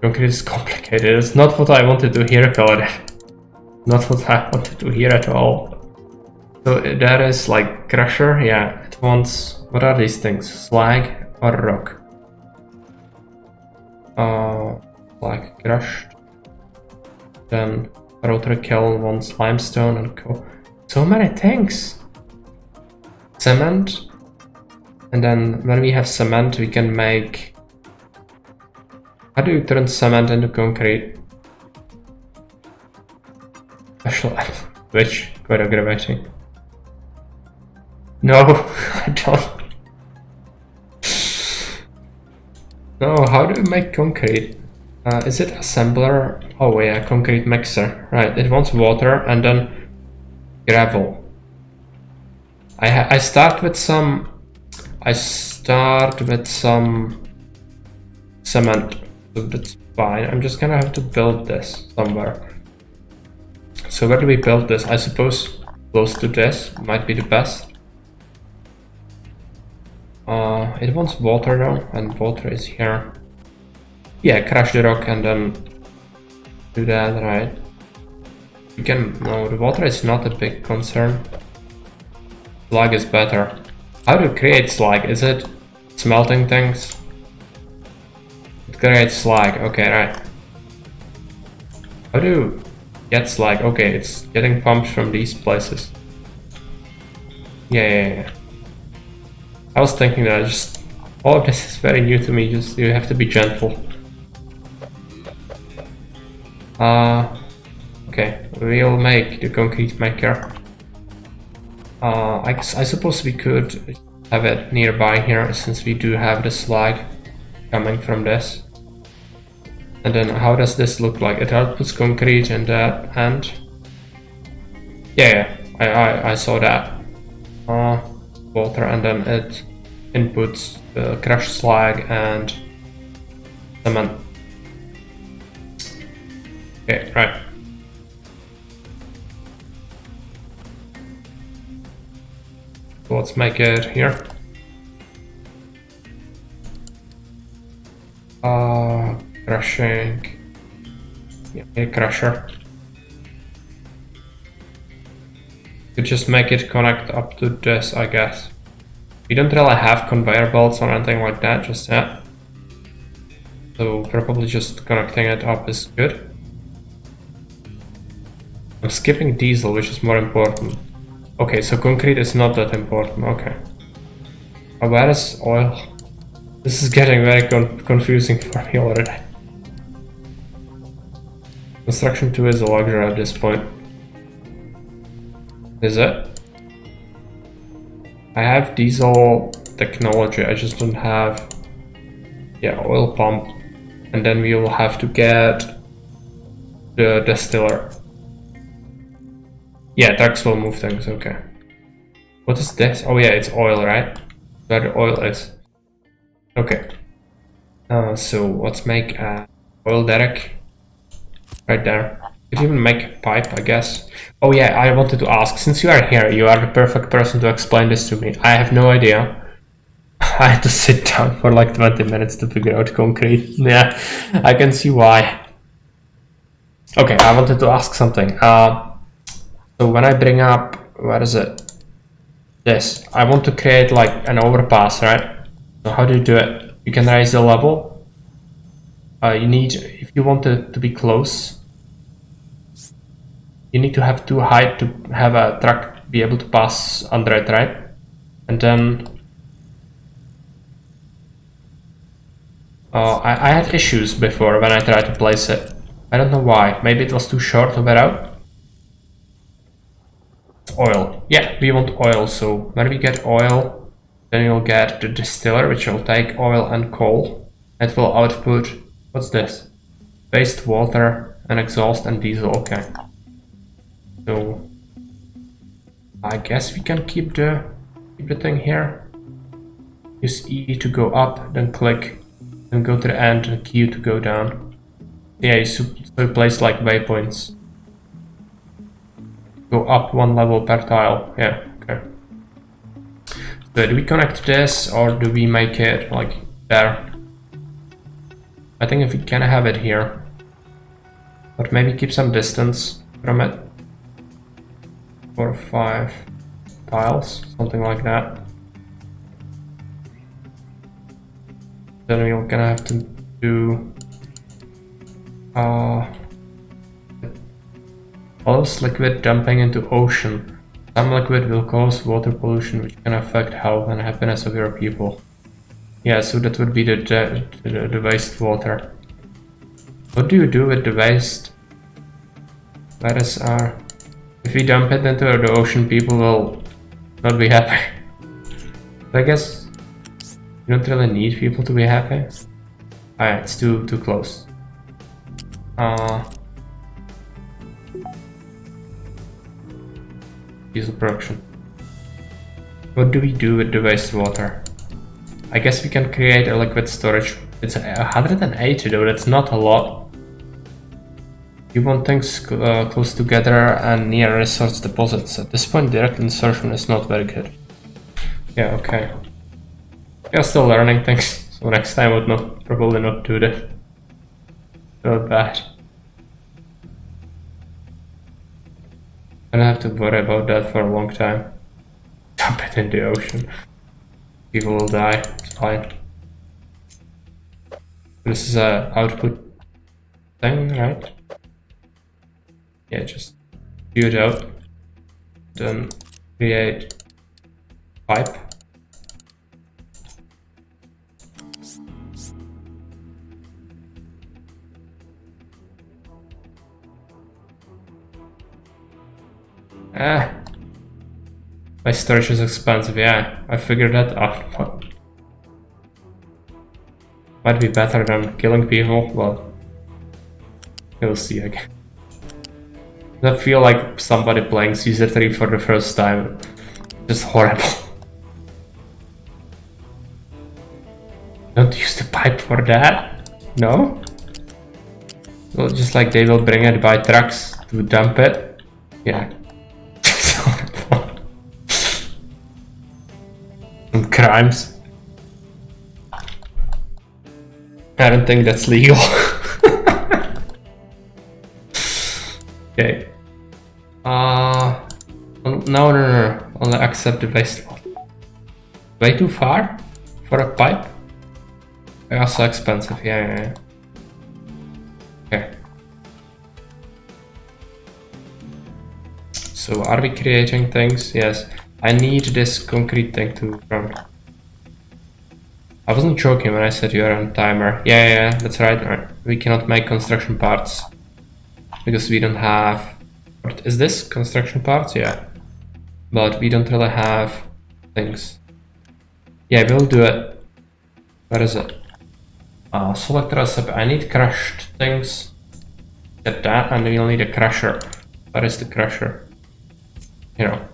Concrete is complicated. It's not what I wanted to hear, Claudia. Not what I wanted to hear at all. So that is like crusher. Yeah, it wants. What are these things? Slag or rock? Like crushed. Then rotary kiln wants limestone and coal. So many things. Cement. And then when we have cement, we can make. How do you turn cement into concrete? Special which choreography? No, I don't. No, how do you make concrete? Is it assembler? Oh yeah, concrete mixer. Right, it wants water and then gravel. I start with some. I start with some cement. So that's fine. I'm just gonna have to build this somewhere. So where do we build this? I suppose close to this might be the best. It wants water though, and water is here. Yeah, crush the rock and then do that, right? You can. No, the water is not a big concern. Slag is better. How do you create slag? Is it smelting things? It creates slag. Okay, right. How do you get slag? Okay, it's getting pumped from these places. Yeah. I was thinking that just all of this is very new to me. Just you have to be gentle. Okay, we'll make the concrete maker. I suppose we could have it nearby here since we do have the slag coming from this. And then how does this look like? It outputs concrete and that, and yeah, I saw that. Water, and then it inputs crushed slag and cement. Okay, right. So let's make it here. Crushing. Yeah, a crusher. Could just make it connect up to this, I guess. We don't really have conveyor belts or anything like that just yet. So probably just connecting it up is good. I'm skipping diesel, which is more important. Okay, so concrete is not that important, okay. Where is oil? This is getting very confusing for me already. Construction 2 is a luxury at this point. Is it? I have diesel technology, I just don't have oil pump. And then we will have to get the distiller. Yeah, trucks will move things, okay. What is this? Oh yeah, it's oil, right? Where the oil is. Okay. So let's make a oil derrick. Right there. You could even make a pipe, I guess. Oh yeah, I wanted to ask, since you are here, you are the perfect person to explain this to me. I have no idea. I had to sit down for like 20 minutes to figure out concrete. Yeah, I can see why. Okay, I wanted to ask something. So when I bring up, where is it? This. I want to create like an overpass, right? So how do you do it? You can raise the level. You need, if you want it to be close, you need to have too high to have a truck be able to pass under it, right? And then I had issues before when I tried to place it. I don't know why. Maybe it was too short to wear out. Oil. Yeah, we want oil. So when we get oil, then you'll get the distiller, which will take oil and coal. It will output, what's this? Wastewater and exhaust and diesel, okay. So I guess we can keep the thing here. Use E to go up, then click, then go to the end and Q to go down. Yeah, you place like waypoints. Go up one level per tile. Yeah, okay. So do we connect this or do we make it like there? I think if we can have it here, but maybe keep some distance from it. 4 or 5 tiles, something like that. Then we're gonna have to do All liquid dumping into ocean. Some liquid will cause water pollution, which can affect health and happiness of your people. Yeah, so that would be the wastewater. What do you do with the waste? Where is our... If we dump it into the ocean, people will not be happy. I guess you don't really need people to be happy. Alright, it's too close. Diesel production. What do we do with the wastewater? I guess we can create a liquid storage. It's 180 though, that's not a lot. You want things close together and near resource deposits. At this point, direct insertion is not very good. Yeah, okay. We are still learning things, so next time I would probably not do that. Not bad. I don't have to worry about that for a long time. Dump it in the ocean. People will die, it's fine. This is a output thing, right? Yeah, just spew it out. Then create pipe. My storage is expensive, yeah, I figured that out. Might be better than killing people, well, we'll see again. I feel like somebody playing Caesar 3 for the first time. Just horrible. Don't use the pipe for that? No? Well, just like they will bring it by trucks to dump it. Yeah. Some crimes. I don't think that's legal. Okay. No. Only accept the wastewater. Way too far for a pipe? They are so expensive, yeah. Okay. So are we creating things? Yes. I need this concrete thing to run. I wasn't joking when I said you're on timer. Yeah, that's right. We cannot make construction parts. Because we don't have... What is this? Construction parts? Yeah. But we don't really have things. Yeah, we'll do it. Where is it? Select recipe. I need crushed things. Get that, and we'll need a crusher. Where is the crusher? Here.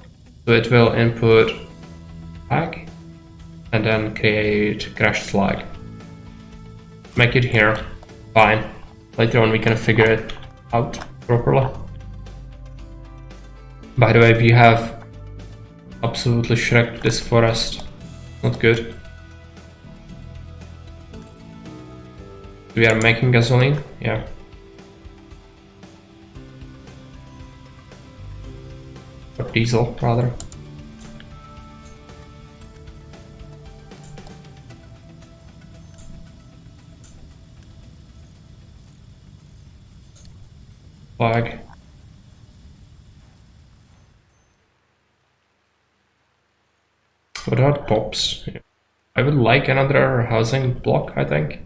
So it will input slag and then create crushed slag. Make it here. Fine. Later on we can figure it out properly. By the way, we have absolutely shreked this forest. Not good. We are making gasoline? Yeah. Or diesel, rather. Flag. What about pops? I would like another housing block, I think.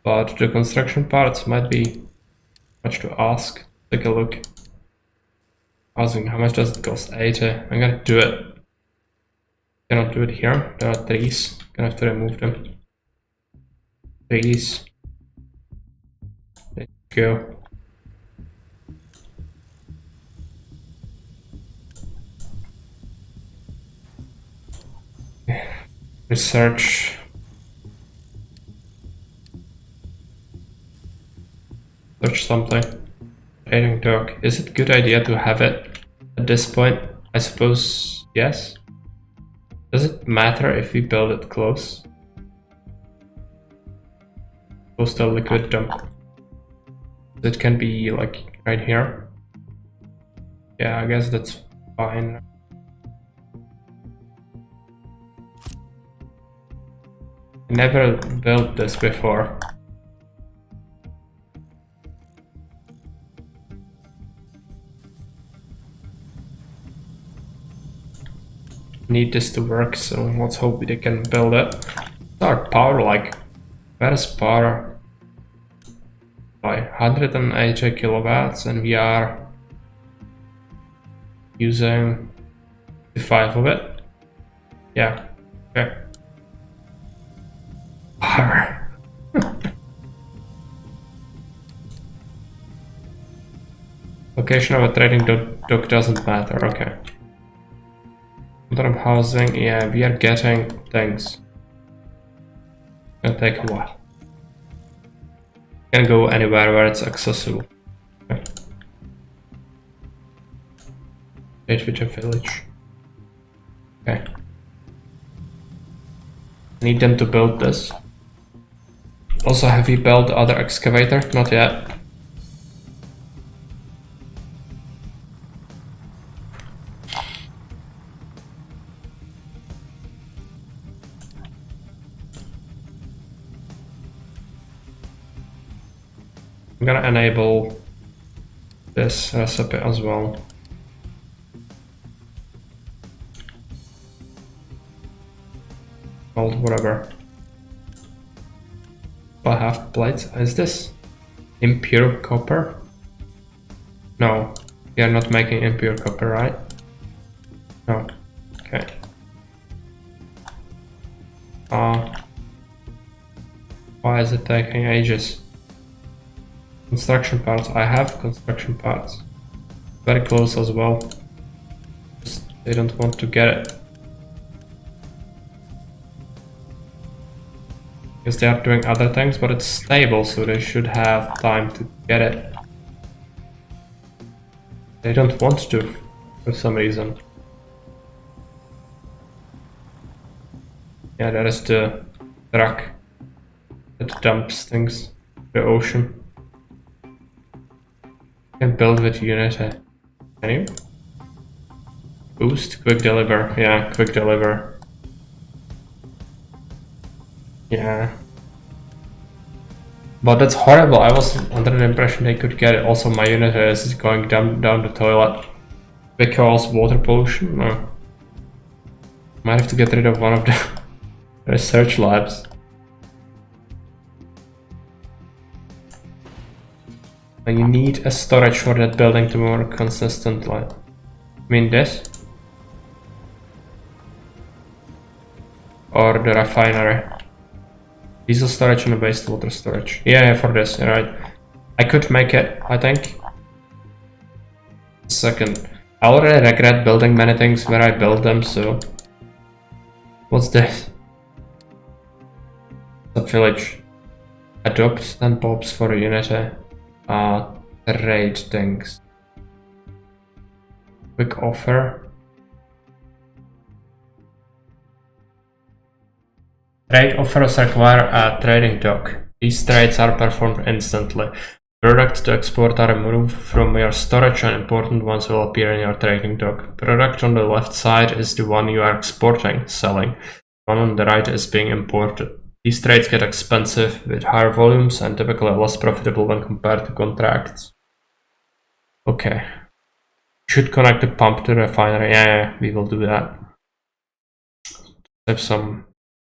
But the construction parts might be much to ask. Take a look. Housing, how much does it cost? 80. I'm gonna do it. Cannot do it here. There are trees. Gonna have to remove them. Please. Let's go. Research. Search something. Trading dock. Is it a good idea to have it at this point? I suppose yes. Does it matter if we build it close? Close to a liquid dump. It can be like right here. Yeah, I guess that's fine. I never built this before. Need this to work, so let's hope they can build it. What's our power like? Where is power? By 180 kilowatts, and we are using 55 of it. Yeah, okay. Power. Location of a trading dock doesn't matter, okay. Modern housing, yeah, we are getting things. Gonna take a while. Can go anywhere where it's accessible. Okay. With a village. Okay. Need them to build this. Also, have you built the other excavator? Not yet. I'm gonna enable this recipe as well. Called whatever. I have plates. Is this impure copper? No, we are not making impure copper, right? No. Okay. Why is it taking ages? Construction parts. I have construction parts. Very close as well. Just, they don't want to get it. Because they are doing other things, but it's stable, so they should have time to get it. They don't want to, for some reason. Yeah, that is the truck that dumps things to the ocean. Can build with Unity. Can you? Boost, quick deliver. Yeah, quick deliver. Yeah. But that's horrible. I was under the impression they could get it. Also, my unit is going down the toilet because water pollution. No. Might have to get rid of one of the research labs. And you need a storage for that building to work consistently. I mean this? Or the refinery? Diesel storage and a wastewater storage. Yeah, for this, right. I could make it, I think. Second. I already regret building many things where I build them, so... What's this? Sub-village. Adopt, then Bob's for Unity. Trade things. Quick offer. Trade offers require a trading dock. These trades are performed instantly. Products to export are removed from your storage and important ones will appear in your trading dock. Product on the left side is the one you are exporting, selling. One on the right is being imported. These trades get expensive with higher volumes and typically less profitable when compared to contracts. Okay. Should connect the pump to the refinery. Yeah, we will do that. Have some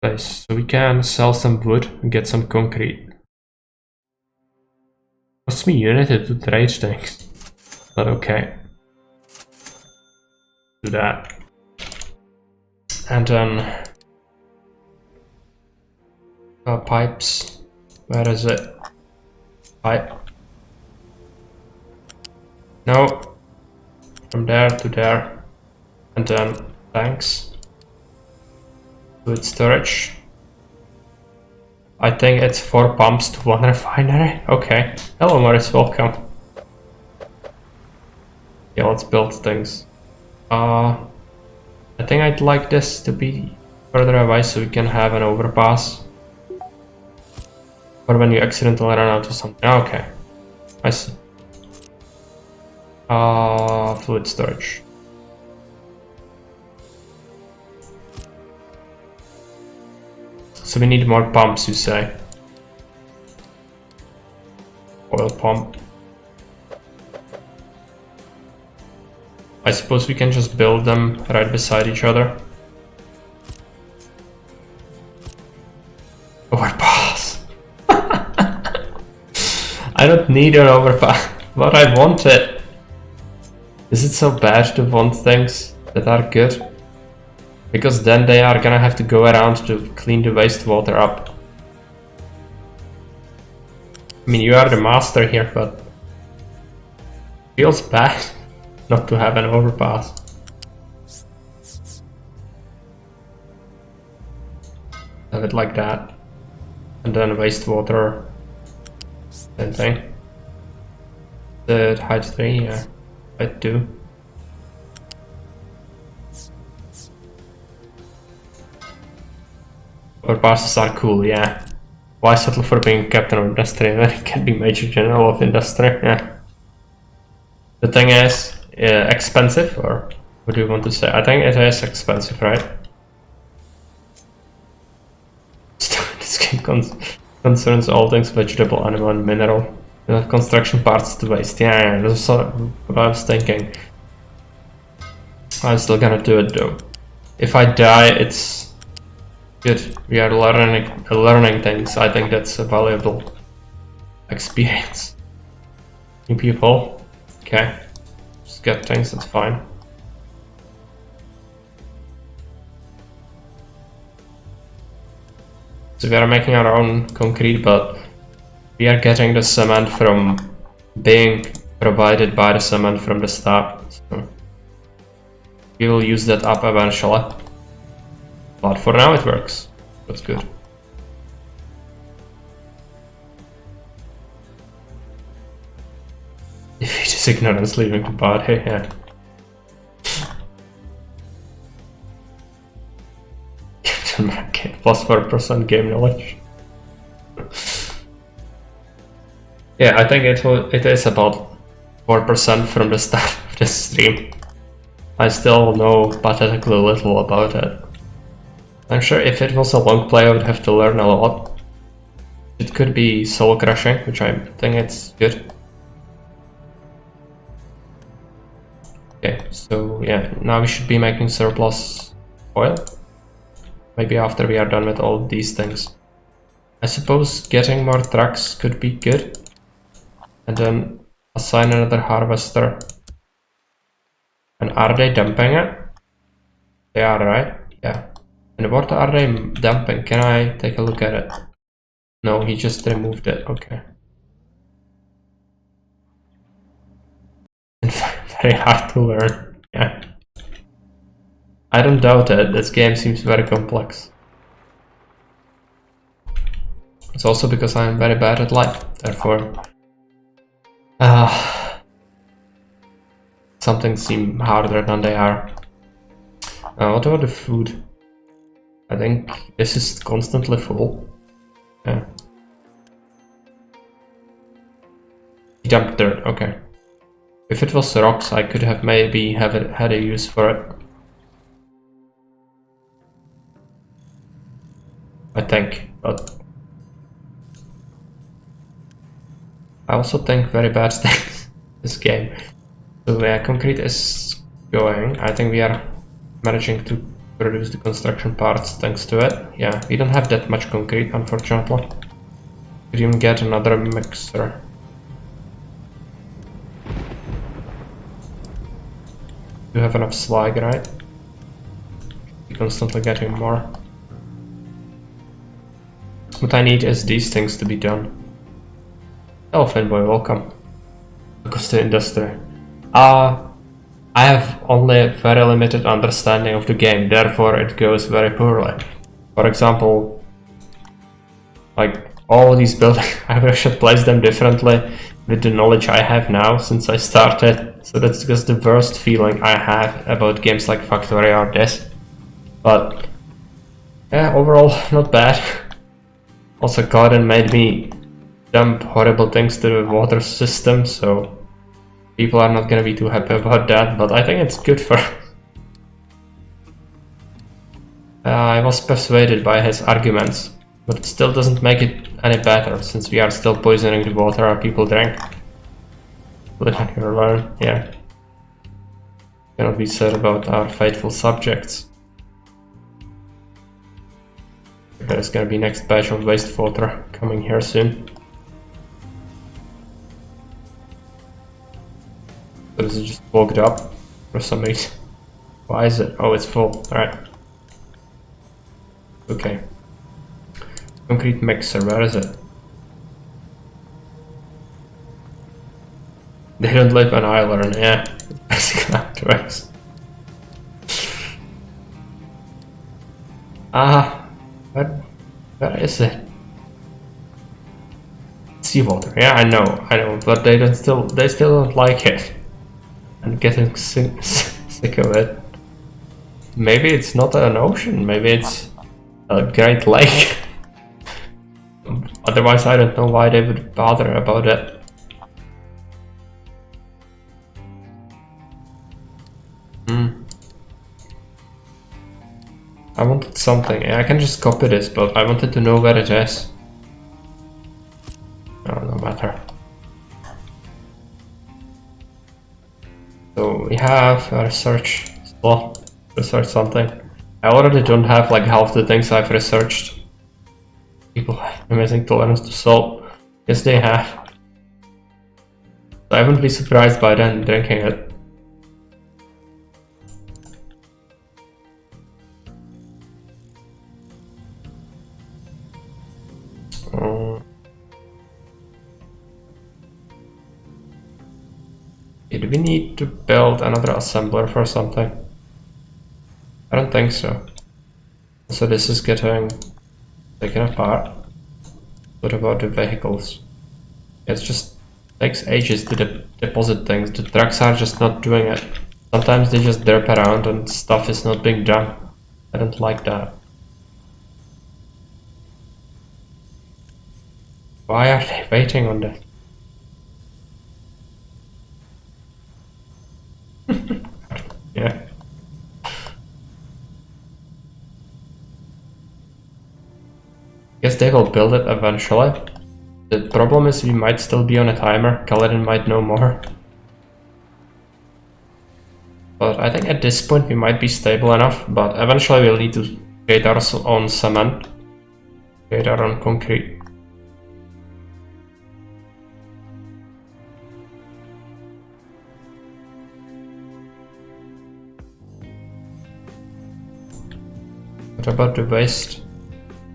place. So we can sell some wood and get some concrete. Costs me Unity to trade things. But okay. Do that. And then pipes. Where is it? Hi. No. From there to there. And then tanks. Fluid storage. I think it's 4 pumps to 1 refinery. Okay. Hello, Morris. Welcome. Yeah, let's build things. I think I'd like this to be further away so we can have an overpass. Or when you accidentally run out of something. Okay. I see. Fluid storage. So we need more pumps, you say? Oil pump. I suppose we can just build them right beside each other. Overpass. I don't need an overpass, but I want it. Is it so bad to want things that are good? Because then they are gonna have to go around to clean the wastewater up. I mean, you are the master here, but feels bad not to have an overpass. Have it like that. And then wastewater. Same thing. The height 3, yeah. Height 2. Overpasses are cool, yeah. Why settle for being captain of industry when it can be major general of industry? Yeah. The thing is, expensive, or what do you want to say? I think it is expensive, right? This game concerns all things vegetable, animal, and mineral. You have construction parts to waste. Yeah, that's what I was thinking. I'm still gonna do it though. If I die, it's good. We are learning things. I think that's a valuable experience. New people. Okay. Just get things, that's fine. So we are making our own concrete, but we are getting the cement from being provided by the cement from the start. So we will use that up eventually. But for now it works. That's good. Defeat is ignorance leaving the body, yeah. Captain Market plus 4% game knowledge. Yeah, I think it is about 4% from the start of the stream. I still know pathetically little about it. I'm sure if it was a long play I would have to learn a lot. It could be soul crushing, which I think it's good. Okay, so yeah, now we should be making surplus oil. Maybe after we are done with all these things. I suppose getting more trucks could be good. And then assign another harvester. And are they dumping it? They are, right? Yeah. And what are they dumping? Can I take a look at it? No, he just removed it. Okay. Very hard to learn. Yeah. I don't doubt it. This game seems very complex. It's also because I'm very bad at life. Therefore, some things seem harder than they are. What about the food? I think this is constantly full. Yeah. Dump dirt, okay. If it was rocks, I could have maybe had a use for it. I think, but I also think very bad things this game. So yeah, concrete is going. I think we are managing to produce the construction parts thanks to it. Yeah, we don't have that much concrete, unfortunately. Could even get another mixer. You have enough slag, right? You're constantly getting more. What I need is these things to be done. Oh, Fanboy, welcome. Goes to industry. I have only a very limited understanding of the game, therefore it goes very poorly. For example, like all these buildings, I should place them differently with the knowledge I have now since I started. So that's just the worst feeling I have about games like Factorio or this. But yeah, overall not bad. Also, Garden made me dump horrible things to the water system, so people are not gonna be too happy about that, but I think it's good for... I was persuaded by his arguments, but it still doesn't make it any better, since we are still poisoning the water our people drink. Live and you learn, yeah. Cannot be said about our faithful subjects. There's gonna be next batch of wastewater coming here soon. So this is just fogged up for some reason. Why is it? Oh, it's full. Alright. Okay. Concrete mixer, where is it? They don't live on island, yeah. Basically how it works. Where is it? Seawater, yeah, I know, but they still don't like it. I'm getting sick of it. Maybe it's not an ocean, maybe it's a great lake. Otherwise I don't know why they would bother about it. I wanted something. I can just copy this, but I wanted to know where it is. Oh, no matter. So we have a research slot. Research something. I already don't have like half the things I've researched. People have amazing tolerance to salt. Yes, they have. So I wouldn't be surprised by them drinking it. Do we need to build another assembler for something? I don't think so. So this is getting taken apart. What about the vehicles? It just takes ages to deposit things. The trucks are just not doing it. Sometimes they just derp around and stuff is not being done. I don't like that. Why are they waiting on this? Yeah. Guess they will build it eventually. The problem is we might still be on a timer. Kaladin might know more. But I think at this point we might be stable enough, but eventually we'll need to create our own cement. Create our own concrete. What about the waste?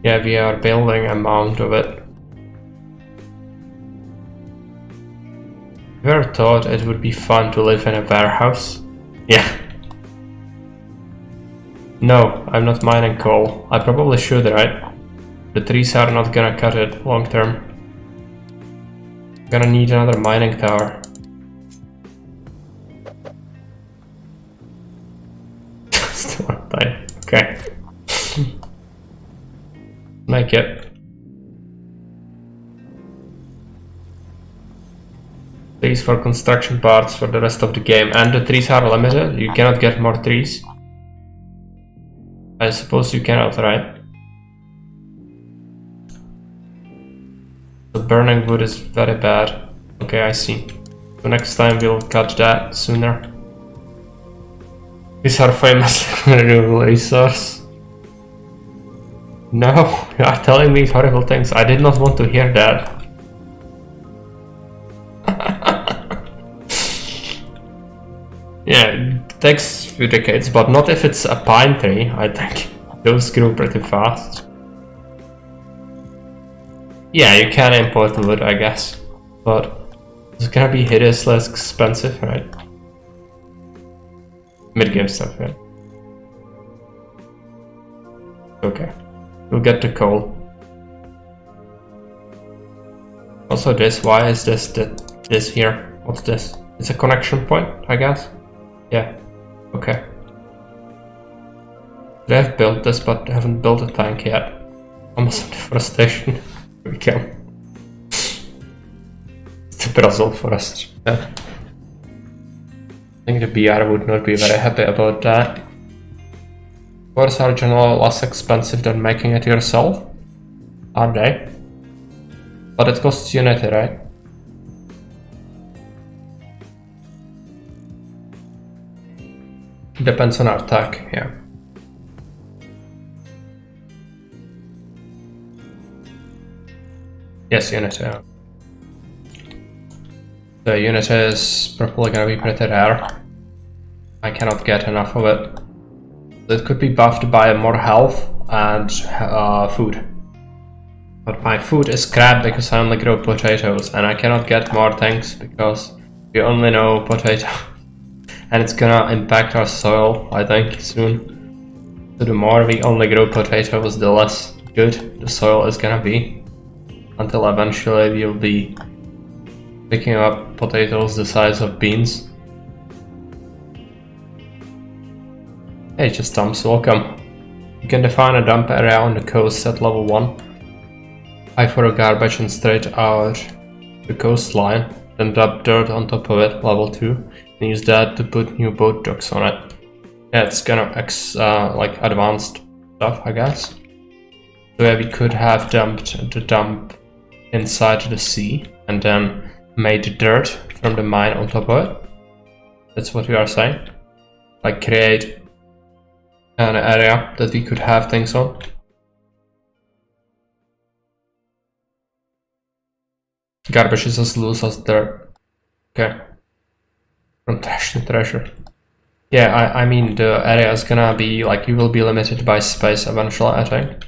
Yeah, we are building a mound of it. Ever thought it would be fun to live in a warehouse? Yeah. No, I'm not mining coal. I probably should, right? The trees are not gonna cut it long term. Gonna need another mining tower. Still not dying. Okay. Make it. Trees for construction parts for the rest of the game, and the trees are limited. You cannot get more trees. I suppose you cannot, right? The burning wood is very bad. Okay, I see. So next time we'll cut that sooner. These are famous renewable resource. No, you are telling me horrible things. I did not want to hear that. Yeah, it takes a few decades, but not if it's a pine tree. I think those grow pretty fast. Yeah, you can import wood, I guess, but it's gonna be hideously expensive, right? Mid-game stuff, right? Okay, we'll get to coal. Also this, why is this here? What's this? It's a connection point, I guess? Yeah, okay. They have built this, but haven't built a tank yet. Almost deforestation. We can. It's the Brazil forest. Yeah. I think the BR would not be very happy about that. Cores are generally less expensive than making it yourself. Are they? But it costs Unity, right? Depends on our tech, yeah. Yes, Unity. Yeah. The Unity is probably gonna be pretty rare. I cannot get enough of it. It could be buffed by more health and food. But my food is crap because I only grow potatoes and I cannot get more things because we only know potato. And it's gonna impact our soil, I think, soon. So the more we only grow potatoes, the less good the soil is gonna be. Until eventually we'll be picking up potatoes the size of beans. Hey, just dumps, welcome. You can define a dump area on the coast at level 1. High for garbage and straight out the coastline, then dump dirt on top of it, level 2, and use that to put new boat docks on it. Yeah, it's kind of like advanced stuff, I guess. So yeah, we could have dumped the dump inside the sea and then made dirt from the mine on top of it. That's what we are saying. Like create an area that we could have things on. Garbage is as loose as dirt. Okay. From trash to treasure. Yeah, I mean the area is gonna be like, you will be limited by space eventually, I think.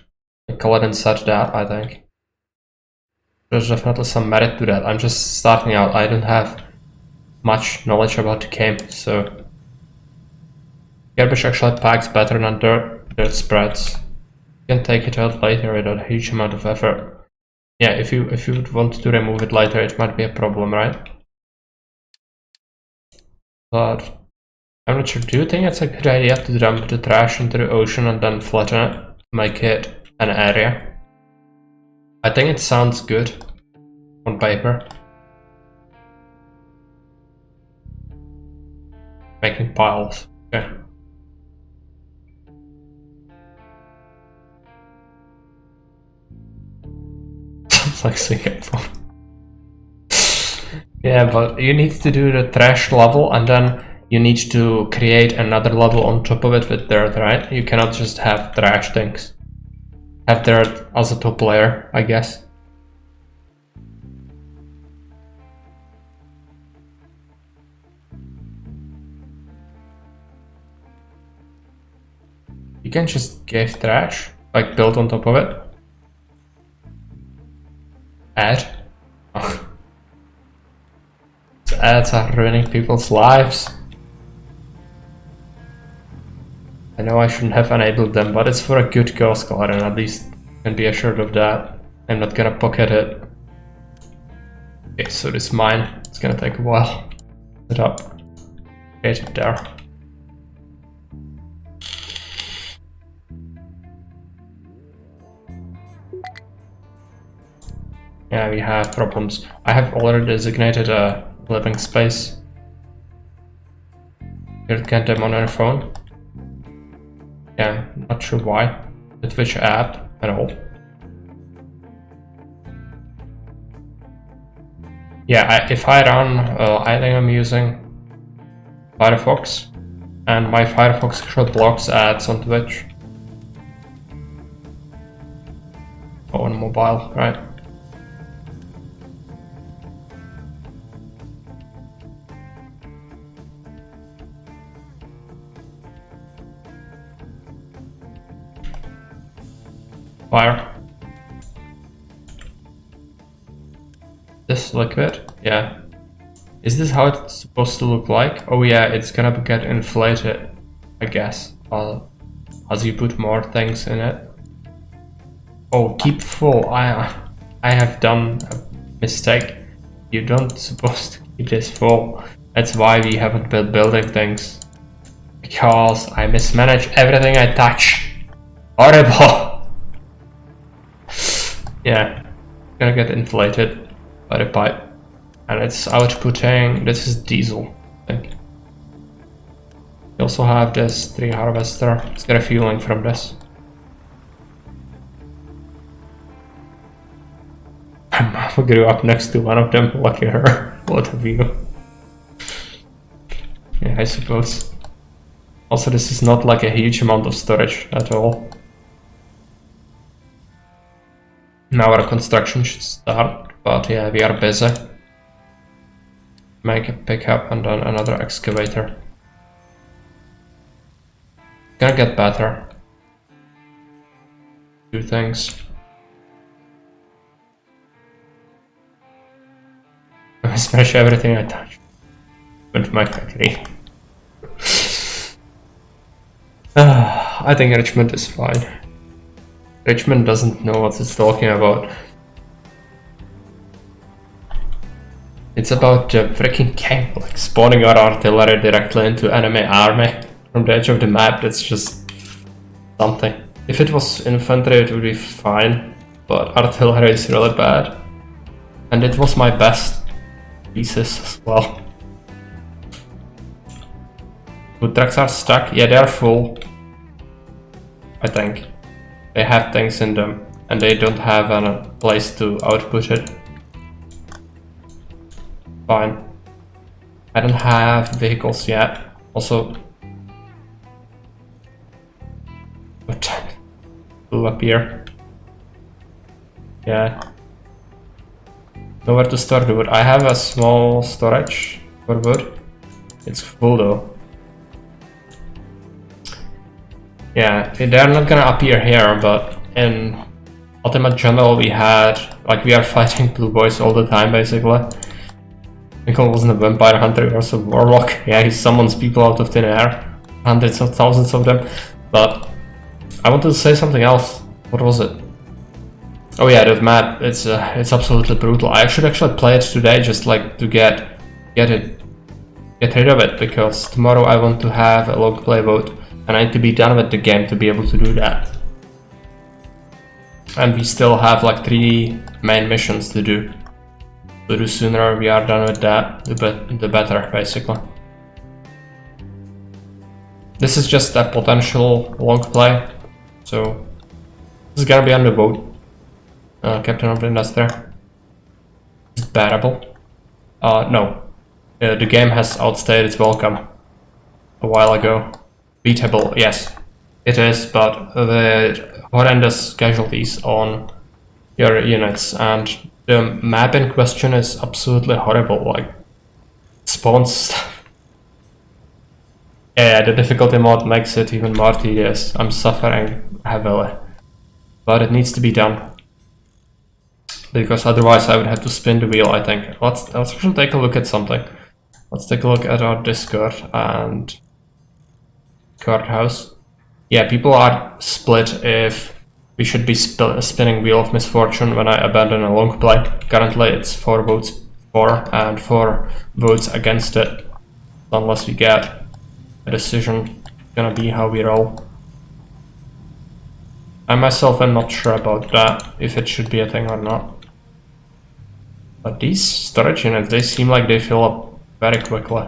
Kaladin said that, I think. There's definitely some merit to that. I'm just starting out. I don't have much knowledge about the game, so garbage actually packs better than dirt spreads. You can take it out later without a huge amount of effort. Yeah, if you would want to remove it later, it might be a problem, right? But I'm not sure. Do you think it's a good idea to dump the trash into the ocean and then flatten it to make it an area? I think it sounds good on paper. Making piles. Okay. Sounds like Singapore. Yeah, but you need to do the trash level and then you need to create another level on top of it with dirt, right? You cannot just have trash things. Have dirt as a top layer, I guess. You can just give trash, like build on top of it. Add. Oh. Ads are ruining people's lives. I know I shouldn't have enabled them, but it's for a good cause, Kaladin, at least you can be assured of that. I'm not gonna pocket it. Okay, so this mine, it's gonna take a while. Set up. Create it there. Yeah, we have problems. I have already designated a living space. You can them on your phone. Yeah, not sure why. With which app at all. Yeah, if I run, I think I'm using Firefox, and my Firefox actually blocks ads on Twitch. Oh, on mobile, right? Fire. This liquid? Yeah. Is this how it's supposed to look like? Oh yeah, it's gonna get inflated, I guess, as you put more things in it. Oh, keep full. I have done a mistake. You don't supposed to keep this full. That's why we haven't been building things. Because I mismanage everything I touch. Horrible! Yeah, gonna get inflated by the pipe. And it's outputting, this is diesel, I think. We also have this 3 harvester, let's get a fueling from this. My mom grew up next to one of them, lucky her, what a view. Yeah, I suppose. Also, this is not like a huge amount of storage at all. Now our construction should start, but yeah, we are busy. Make a pickup and then another excavator. Gonna get better. Do things. I smash everything I touch with my factory. I think Richmond is fine. Richmond doesn't know what it's talking about. It's about the freaking game, like spawning our artillery directly into enemy army from the edge of the map. That's just something. If it was infantry, it would be fine, but artillery is really bad. And it was my best pieces as well. Food trucks are stuck. Yeah, they are full. I think. They have things in them, and they don't have a place to output it. Fine. I don't have vehicles yet. Also, what blew up here? Yeah. Nowhere to store the wood. I have a small storage for wood. It's full though. Yeah, they're not gonna appear here, but in Ultimate General we had, like, we are fighting blue boys all the time basically. Nicole wasn't a vampire hunter, he was a warlock. Yeah, he summons people out of thin air. Hundreds of thousands of them. But I wanted to say something else. What was it? Oh yeah, that map, it's absolutely brutal. I should actually play it today just like to get rid of it, because tomorrow I want to have a long play vote. And I need to be done with the game to be able to do that. And we still have like 3 main missions to do. So the sooner we are done with that, the better, basically. This is just a potential long play. So this is gonna be on the vote. Captain of Industry. Is it bearable? No. The game has outstayed its welcome a while ago. Beatable, yes, it is, but the horrendous casualties on your units and the map in question is absolutely horrible, like spawns. Yeah, the difficulty mod makes it even more tedious. I'm suffering heavily, but it needs to be done, because otherwise I would have to spin the wheel, I think. Let's actually take a look at something. Let's take a look at our Discord and courthouse. Yeah, people are split if we should be spinning Wheel of Misfortune when I abandon a long play. Currently it's 4 votes for and 4 votes against it. Unless we get a decision, it's gonna be how we roll. I myself am not sure about that, if it should be a thing or not. But these storage units, they seem like they fill up very quickly.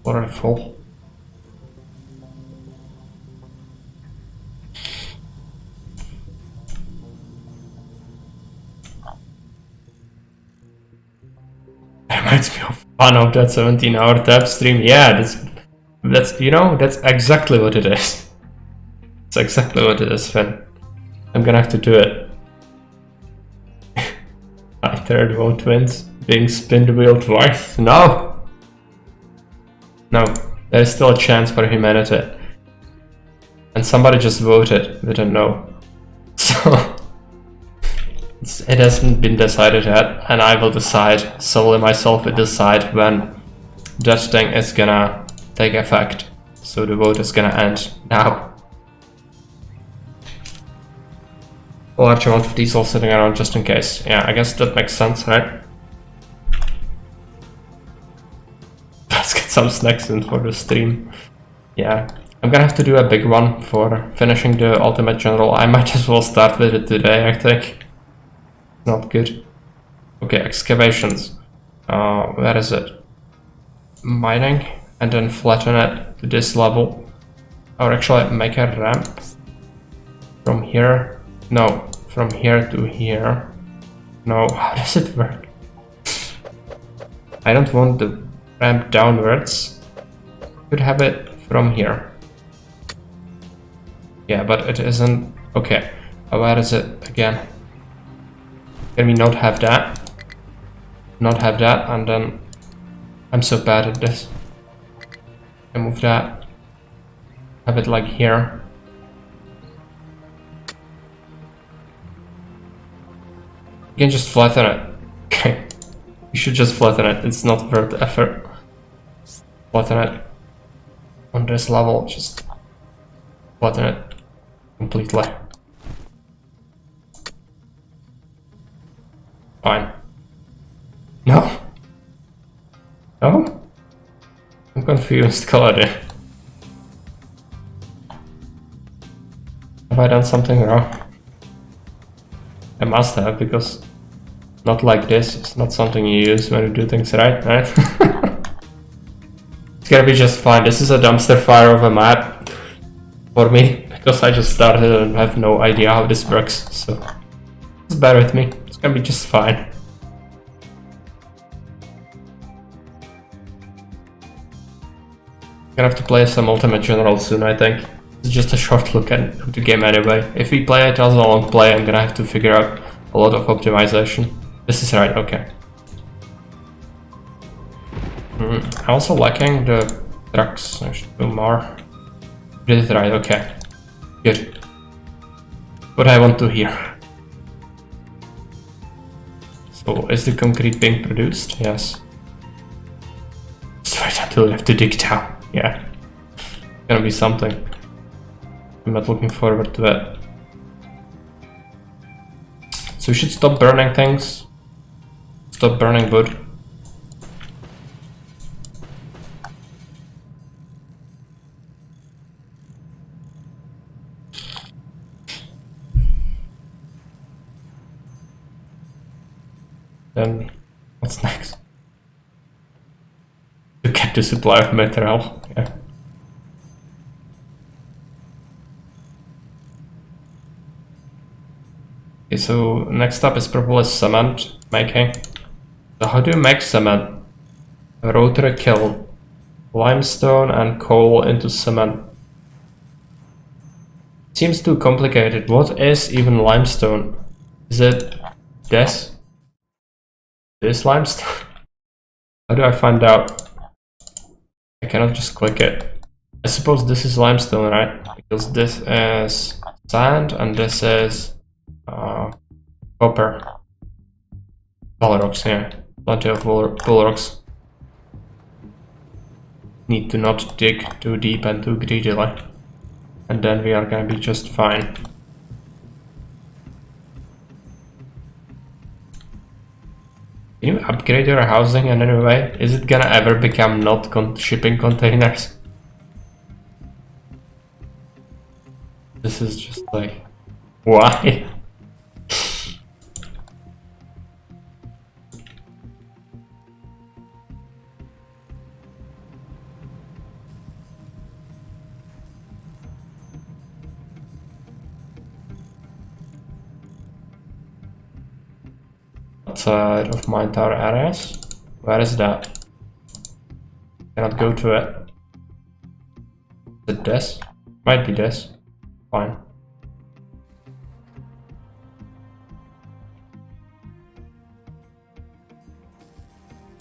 Already full. Reminds me of fun of that 17-hour tab stream. Yeah, that's you know, that's exactly what it is. It's exactly what it is, Finn. I'm gonna have to do it. I third vote wins. Being spin the wheel twice. No! No, there is still a chance for humanity. And somebody just voted with a no. So It hasn't been decided yet, and I will decide, solely myself will decide when that thing is gonna take effect. So the vote is gonna end now. A large amount of diesel sitting around just in case. Yeah, I guess that makes sense, right? Let's get some snacks in for the stream. Yeah, I'm gonna have to do a big one for finishing the Ultimate General. I might as well start with it today, I think. Not good. Okay, excavations. Where is it? Mining, and then flatten it to this level. Or actually make a ramp from here. No, from here to here. No, how does it work? I don't want the ramp downwards. Could have it from here. Yeah, but it isn't. Okay, where is it again? Can we not have that? Not have that, and then I'm so bad at this. I move that. Have it like here. You can just flatten it. Okay. You should just flatten it. It's not worth the effort. Flatten it. On this level, just flatten it completely. Fine. No? No? I'm confused, Claudia. Have I done something wrong? I must have, because not like this. It's not something you use when you do things right? It's gonna be just fine. This is a dumpster fire of a map for me, because I just started and have no idea how this works, so just bear with me. It's gonna be just fine. Gonna have to play some Ultimate General soon, I think. It's just a short look at the game anyway. If we play it as a long play, I'm gonna have to figure out a lot of optimization. This is right, okay. I'm also lacking the trucks. I should do more. Did it right, okay. Good. What I want to hear. So, is the concrete being produced? Yes. Just wait until we have to dig down. Yeah. It's gonna be something. I'm not looking forward to it. So we should stop burning things. Stop burning wood. Then what's next? To get the supply of material. Yeah. Okay, so next up is probably cement making. So how do you make cement? A rotary kiln. Limestone and coal into cement. Seems too complicated. What is even limestone? Is it this? This limestone? How do I find out? I cannot just click it. I suppose this is limestone, right? Because this is sand and this is copper. Bullrocks, yeah. Plenty of bullrocks. Need to not dig too deep and too greedily. And then we are gonna be just fine. Can you upgrade your housing in any way? Is it gonna ever become not shipping containers? This is just like... Why? Outside of my entire areas? Where is that? Cannot go to it. Is it this? Might be this. Fine.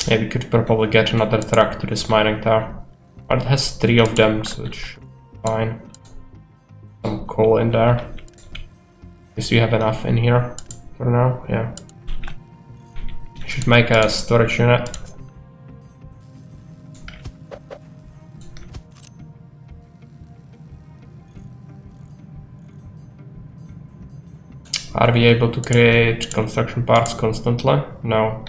Yeah, we could probably get another truck to this mining tower. But it has 3 of them, so it should be fine. Some coal in there. Guess we have enough in here. for now, yeah. Should make a storage unit. Are we able to create construction parts constantly? No.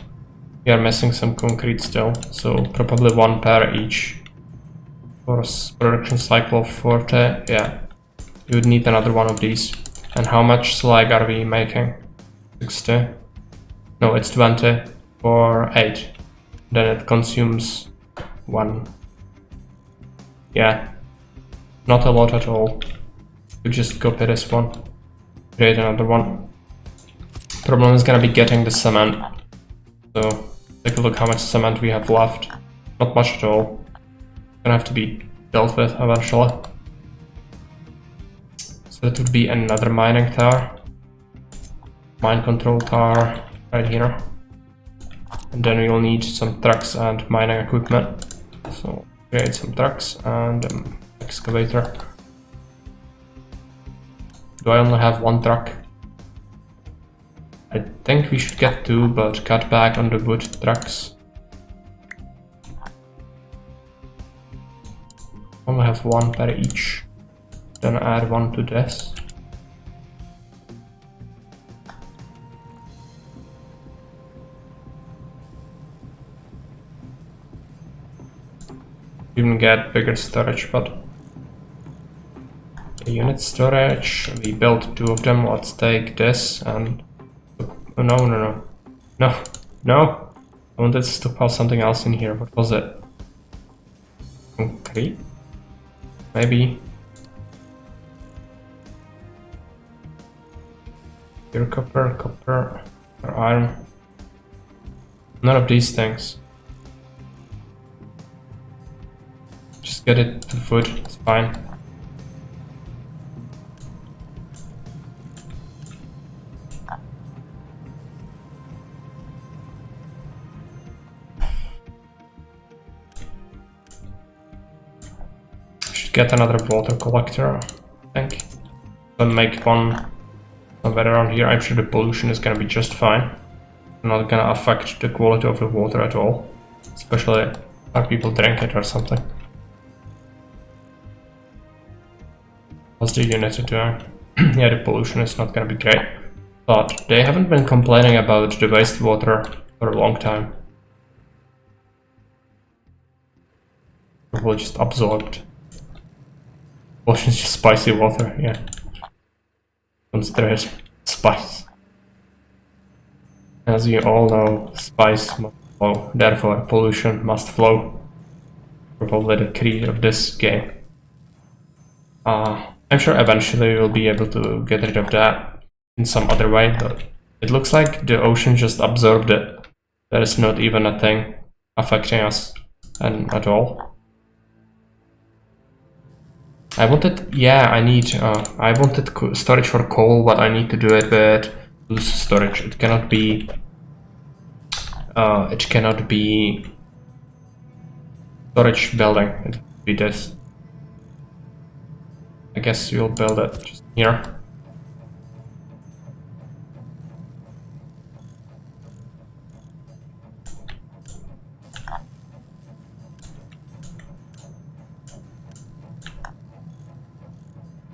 We are missing some concrete still, so probably 1 per each. For a production cycle of 40, yeah. You would need another one of these. And how much slag are we making? 60? No, it's 20 for 8. Then it consumes 1. Yeah. Not a lot at all. You just copy this one. Create another one. Problem is gonna be getting the cement. So take a look how much cement we have left. Not much at all. Gonna have to be dealt with eventually. So that would be another mining tower. Mine control tower right here. And then we'll need some trucks and mining equipment. So create some trucks and excavator. Do I only have 1 truck? I think we should get 2, but cut back on the wood trucks. Only have 1 per each. Then add 1 to this. Even get bigger storage, but unit storage. We built 2 of them. Let's take this and oh, no. I wanted to stockpile something else in here. What was it? Concrete? Maybe. Pure copper, or iron. None of these things. Just get it to food, it's fine. Should get another water collector, I think. Then make one somewhere around here. I'm sure the pollution is gonna be just fine. Not gonna affect the quality of the water at all. Especially if people drink it or something. What's the unit doing? Yeah, the pollution is not gonna be great. But they haven't been complaining about the wastewater for a long time. Probably just absorbed. Ocean's just spicy water, yeah. Concentrated spice. As you all know, spice must flow, therefore pollution must flow. Probably the creed of this game. I'm sure eventually we'll be able to get rid of that in some other way, but it looks like the ocean just absorbed it. There is not even a thing affecting us at all. I wanted storage for coal, but I need to do it with loose storage. It cannot be storage building. It would be this. I guess we'll build it just here.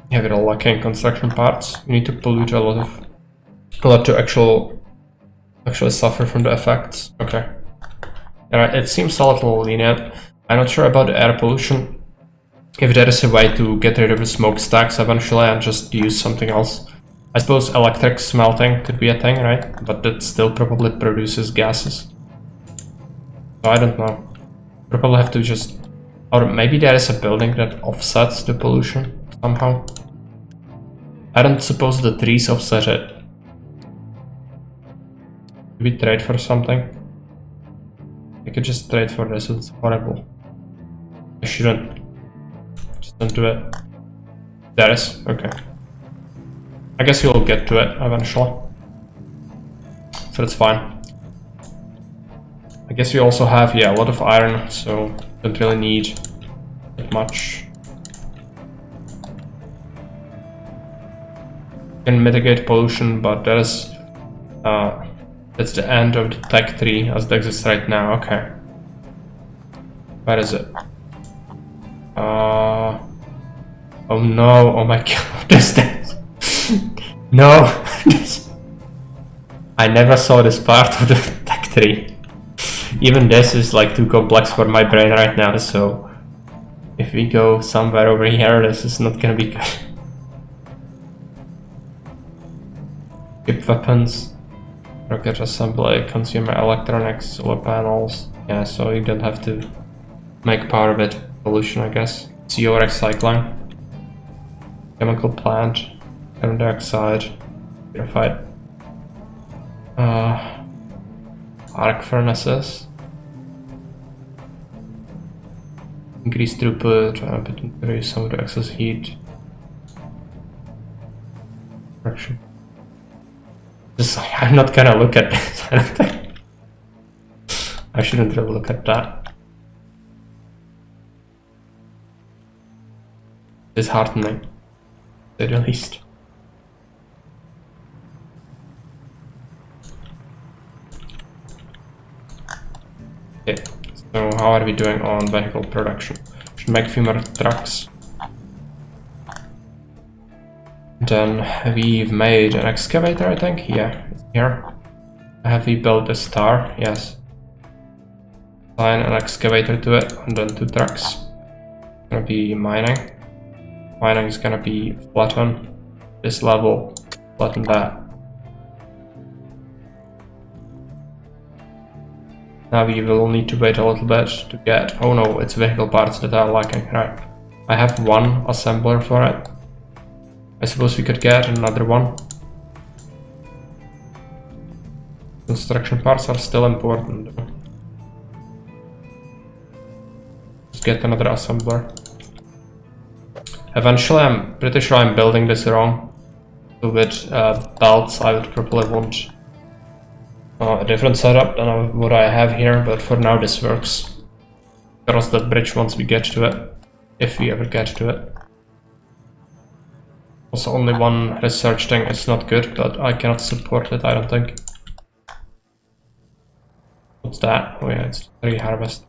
Yeah, we're all lacking construction parts. You need to pollute a lot to actually suffer from the effects. Okay. Alright, it seems a little lenient. I'm not sure about the air pollution. If there is a way to get rid of the smokestacks eventually and just use something else. I suppose electric smelting could be a thing, right? But that still probably produces gases. So I don't know. Probably have to just... Or maybe there is a building that offsets the pollution somehow. I don't suppose the trees offset it. Do we trade for something? I could just trade for this, it's horrible. I shouldn't. Just don't do it. There is, okay. I guess you'll get to it eventually. So that's fine. I guess we also have, yeah, a lot of iron, so don't really need that much. Can mitigate pollution, but there is That's the end of the tech tree as it exists right now. Okay. Where is it? Oh no! Oh my god! What is this? No! I never saw this part of the tech tree. Even this is like too complex for my brain right now. So if we go somewhere over here, this is not gonna be good. Skip weapons. Rocket assembly, consumer electronics, solar panels. Yeah, so you don't have to make power of it. Pollution, I guess. CO recycling. Chemical plant. Carbon dioxide. Purified. Arc furnaces. Increased throughput, but increase some of the excess heat. Fraction. I'm not gonna look at this. I don't think. I shouldn't really look at that. Disheartening, to say the least. Okay, so how are we doing on vehicle production? Should make a few more trucks. Then we've made an excavator, I think. Yeah, it's here. Have we built a star? Yes. Assign an excavator to it, and then 2 trucks. It's gonna be mining. Mining is gonna be flatten this level, flatten that. Now we will need to wait a little bit to get. Oh no, it's vehicle parts that are lacking. Right. I have 1 assembler for it. I suppose we could get another one. Construction parts are still important. Let's get another assembler. Eventually, I'm pretty sure I'm building this wrong. So with belts, I would probably want a different setup than what I have here, but for now this works. Cross that bridge once we get to it, if we ever get to it. Also, only 1 research thing is not good, but I cannot support it, I don't think. What's that? Oh yeah, it's 3 harvest.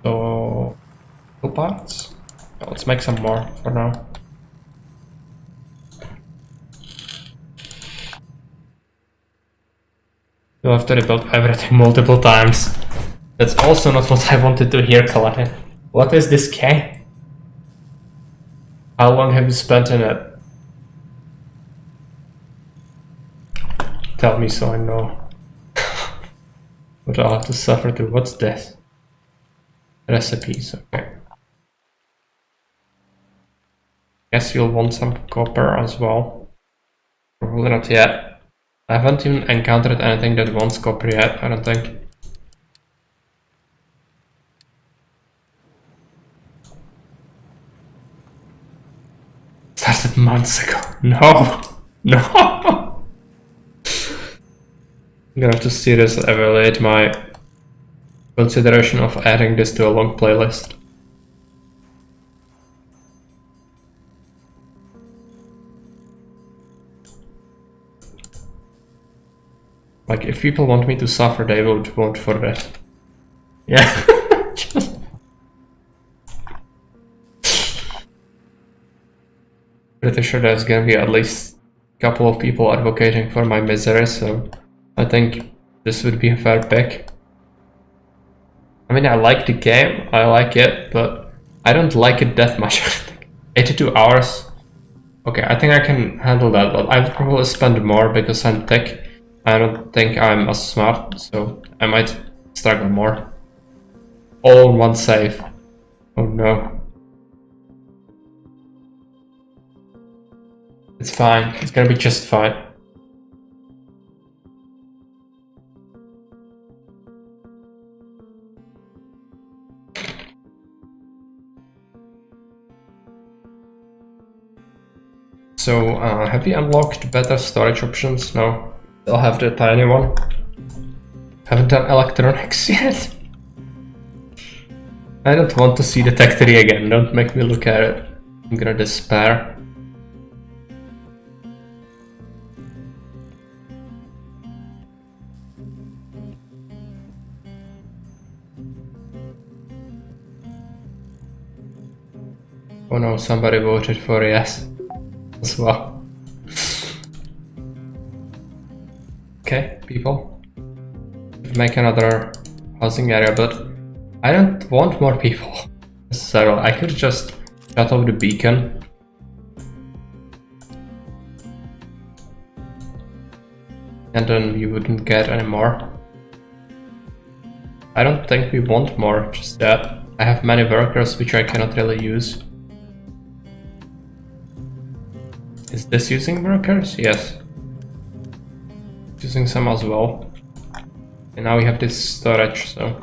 So, 2 parts? Well, let's make some more for now. You'll have to rebuild everything multiple times. That's also not what I wanted to hear, Kalani. What is this K? How long have you spent in it? Tell me so I know what I'll have to suffer through. What's this? Recipes, okay. Guess you'll want some copper as well. Probably not yet. I haven't even encountered anything that wants copper yet, I don't think. Started months ago. No! No! I'm gonna have to seriously evaluate my consideration of adding this to a long playlist. Like, if people want me to suffer, they would vote for that. Yeah. Pretty sure there's gonna be at least a couple of people advocating for my misery, so I think this would be a fair pick. I mean, I like the game, I like it, but I don't like it that much. 82 hours? Okay, I think I can handle that, but I would probably spend more because I'm tech. I don't think I'm as smart, so I might struggle more. All in one save. Oh no. It's fine, it's gonna be just fine. So, have we unlocked better storage options? No. Still have the tiny one. Haven't done electronics yet. I don't want to see the tech tree again, don't make me look at it. I'm gonna despair. Oh no, somebody voted for yes as well. Okay, people. Make another housing area, but I don't want more people. So I could just shut off the beacon. And then you wouldn't get any more. I don't think we want more, just that. I have many workers which I cannot really use. Is this using workers? Yes. Using some as well. And now we have this storage, so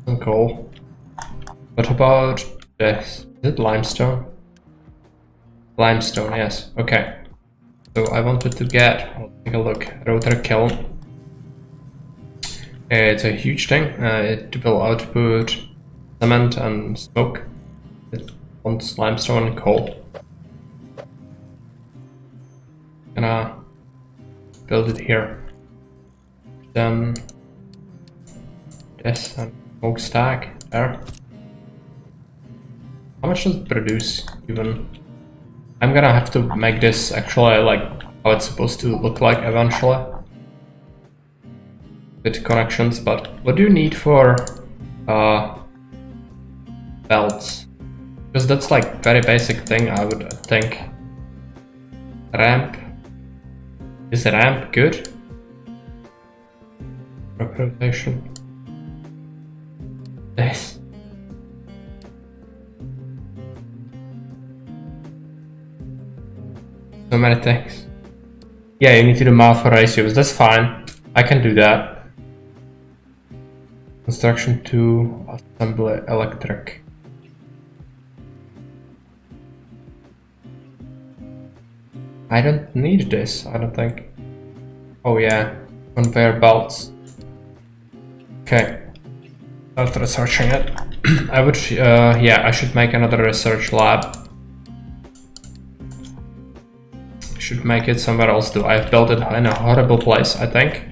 some coal. What about this? Is it limestone? Limestone, yes. Okay. So I wanted to get, let's take a look, rotary kiln. It's a huge thing. It will output cement and smoke. It wants limestone and coal. Gonna build it here. Then this and smokestack there. How much does it produce even? I'm gonna have to make this actually like how it's supposed to look like eventually. With connections, but what do you need for belts? Because that's like very basic thing, I would think. Ramp. Is the ramp good? Rotation. This. So many things. Yeah, you need to do math for ratios. That's fine. I can do that. Construction to assembly electric. I don't need this, I don't think. Oh yeah, conveyor belts. Okay, start researching it. I would, yeah, I should make another research lab. Should make it somewhere else too. I've built it in a horrible place, I think.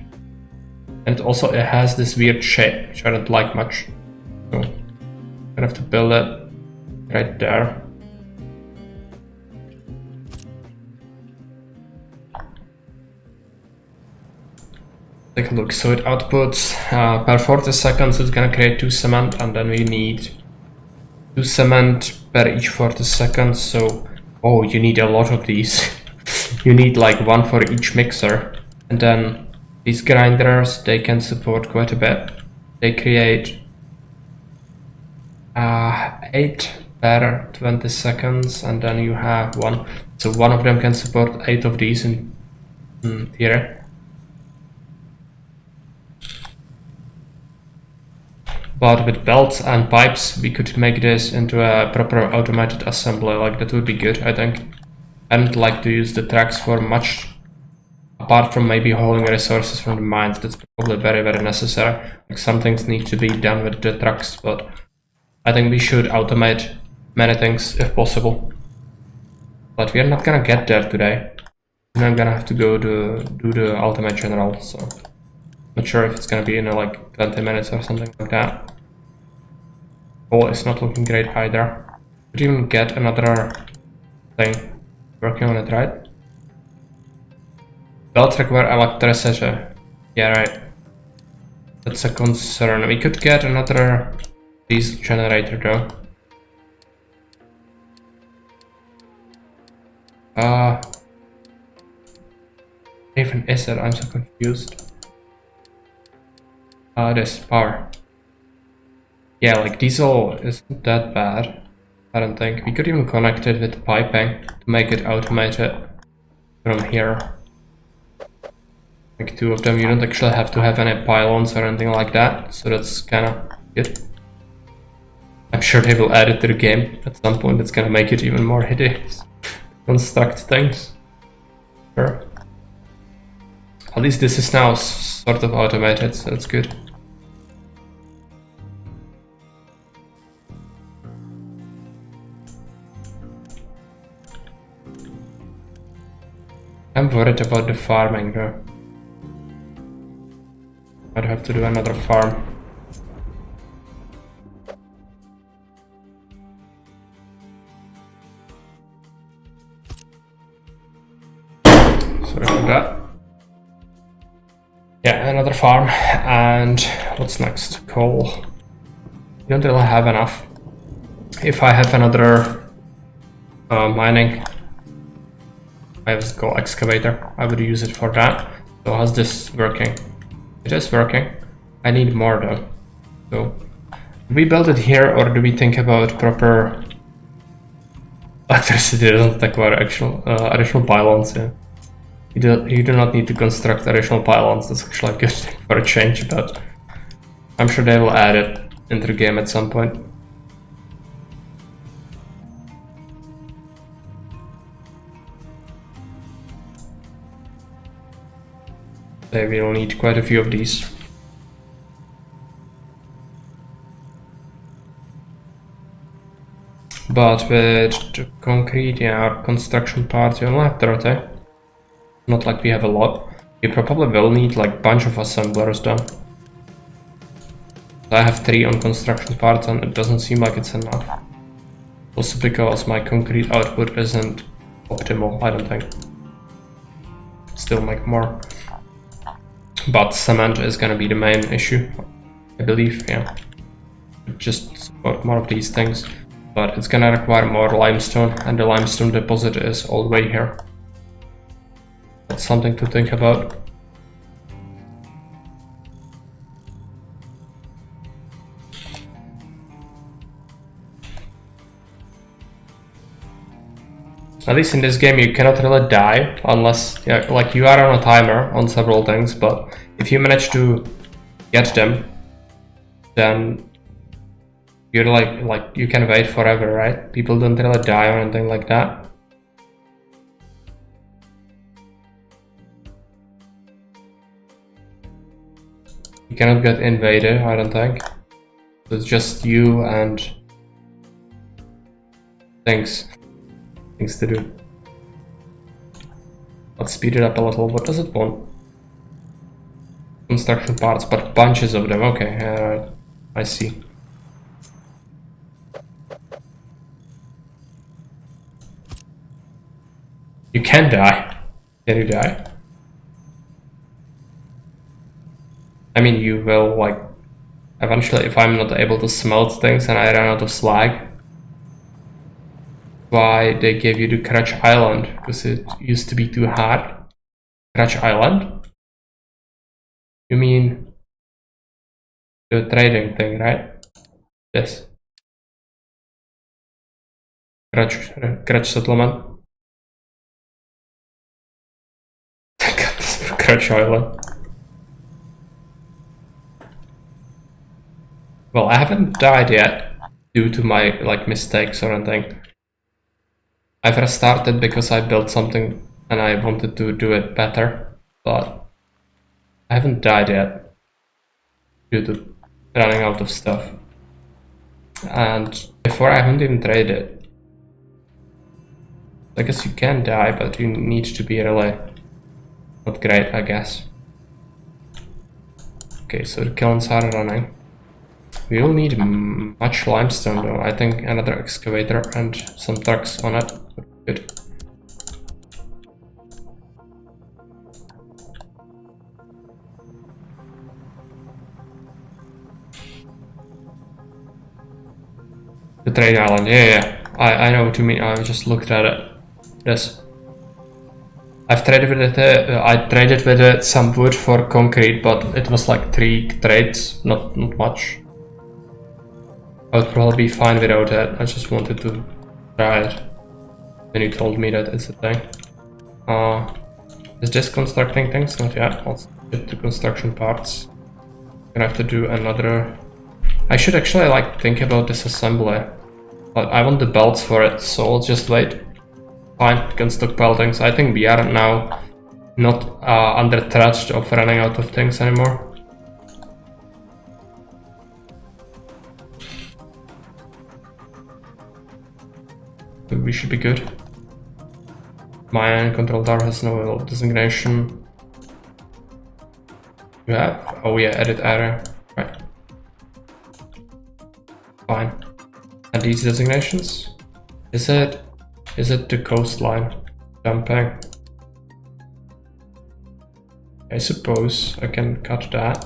And also it has this weird shape, which I don't like much. So I'm gonna have to build it right there. Take a look. So it outputs per 40 seconds it's gonna create 2 cement, and then we need 2 cement per each 40 seconds. So oh, you need a lot of these. You need like 1 for each mixer, and then these grinders, they can support quite a bit. They create 8 per 20 seconds, and then you have 1. So one of them can support 8 of these in theory. But with belts and pipes, we could make this into a proper automated assembly. Like that would be good, I think. I don't like to use the tracks for much. Apart from maybe hauling resources from the mines, that's probably very, very necessary. Like some things need to be done with the trucks, but I think we should automate many things if possible. But we are not gonna get there today. And I'm gonna have to go to do the ultimate general, so not sure if it's gonna be in like 20 minutes or something like that. Oh, it's not looking great either. Could even get another thing working on it, right? Belts require electricity. Yeah, right. That's a concern. We could get another diesel generator though. Even is it? I'm so confused. This power. Yeah, like diesel isn't that bad. I don't think. We could even connect it with piping to make it automated from here. Like 2 of them, you don't actually have to have any pylons or anything like that, so that's kinda good. I'm sure they will add it to the game at some point. It's gonna make it even more hideous. Construct things. Sure. At least this is now sort of automated, so that's good. I'm worried about the farming though. I'd have to do another farm. Sorry for that. Yeah, another farm. And what's next? Coal. We don't really have enough. If I have another mining, I have a coal excavator. I would use it for that. So how's this working? It is working. I need more though. So do we build it here, or do we think about proper electricity? Doesn't think about actual additional pylons. Yeah. You do not need to construct additional pylons. That's actually a good thing for a change, but I'm sure they will add it into the game at some point. They will need quite a few of these. But with the concrete, yeah, our construction parts, we only have 30. Not like we have a lot. We probably will need like a bunch of assemblers done. I have 3 on construction parts and it doesn't seem like it's enough. Also because my concrete output isn't optimal, I don't think. Still make more. But cement is gonna be the main issue, I believe, yeah. Just support more of these things. But it's gonna require more limestone, and the limestone deposit is all the way here. That's something to think about. At least in this game you cannot really die unless, yeah, like you are on a timer on several things, but if you manage to get them, then you're like you can wait forever, right? People don't really die or anything like that. You cannot get invaded, I don't think. So it's just you and things to do. Let's speed it up a little. What does it want? Construction parts, but bunches of them. Okay, I see. You can die. Can you die? I mean, you will, like, eventually, if I'm not able to smelt things and I run out of slag. Why they gave you the Crutch Island, because it used to be too hard. Crutch Island? You mean the trading thing, right? Yes. Crutch settlement. Crutch Island. Well, I haven't died yet due to my like mistakes or anything. I've restarted because I built something and I wanted to do it better, but I haven't died yet due to running out of stuff. And before I haven't even traded. I guess you can die, but you need to be really not great, I guess. Okay, so the kilns are running. We will need much limestone though. I think another excavator and some trucks on it would be good. The trade island, yeah. I know what you mean. I just looked at it. This. I've traded with it. I traded with it some wood for concrete, but it was like 3 trades, not much. I would probably be fine without it. I just wanted to try it. Then you told me that it's a thing. Is this constructing things? Not yet. Let's get the construction parts. Gonna have to do another. I should actually like think about this assembly, but I want the belts for it, so I'll just wait. Fine, can stockpile things. I think we are now not under threat of running out of things anymore. We should be good. Mine control tower has no designation. You have? Oh yeah, edit area. Right. Fine. And these designations? Is it the coastline? Dumping. I suppose I can cut that.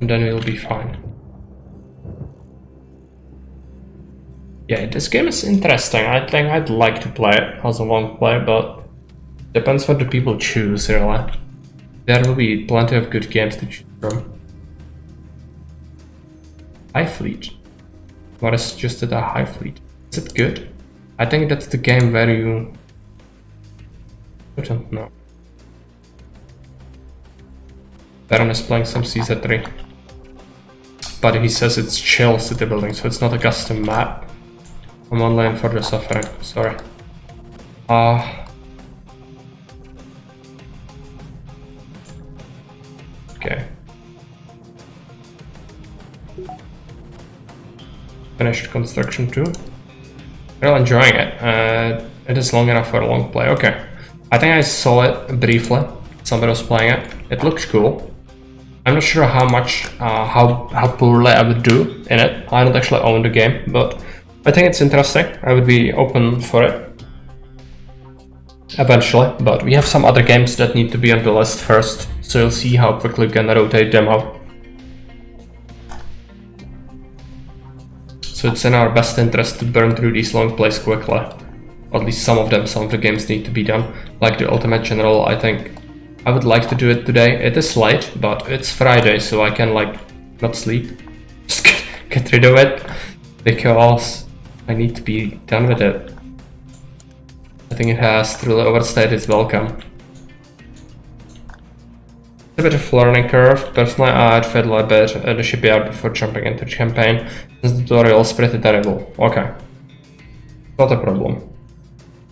And then we'll be fine. Yeah, this game is interesting. I think I'd like to play it as a long play, but depends what the people choose, really. There will be plenty of good games to choose from. High Fleet. What is suggested a High Fleet? Is it good? I think that's the game where you... I don't know. Baron is playing some CZ3. But he says it's chill city building, so it's not a custom map. I'm online for the suffering, sorry. Okay. Finished construction too. Really enjoying it. It is long enough for a long play. Okay. I think I saw it briefly. Somebody was playing it. It looks cool. I'm not sure how much, how poorly I would do in it. I don't actually own the game, but I think it's interesting. I would be open for it eventually, but we have some other games that need to be on the list first, so you'll see how quickly we can rotate them out. So it's in our best interest to burn through these long plays quickly. At least some of them, some of the games need to be done. Like the Ultimate General, I think I would like to do it today. It is late, but it's Friday, so I can like not sleep. Just get rid of it, because I need to be done with it. I think it has truly overstayed its welcome. It's a bit of learning curve. Personally, I'd fiddle a bit at the shipyard before jumping into the campaign, since the tutorial is pretty terrible. Okay. Not a problem.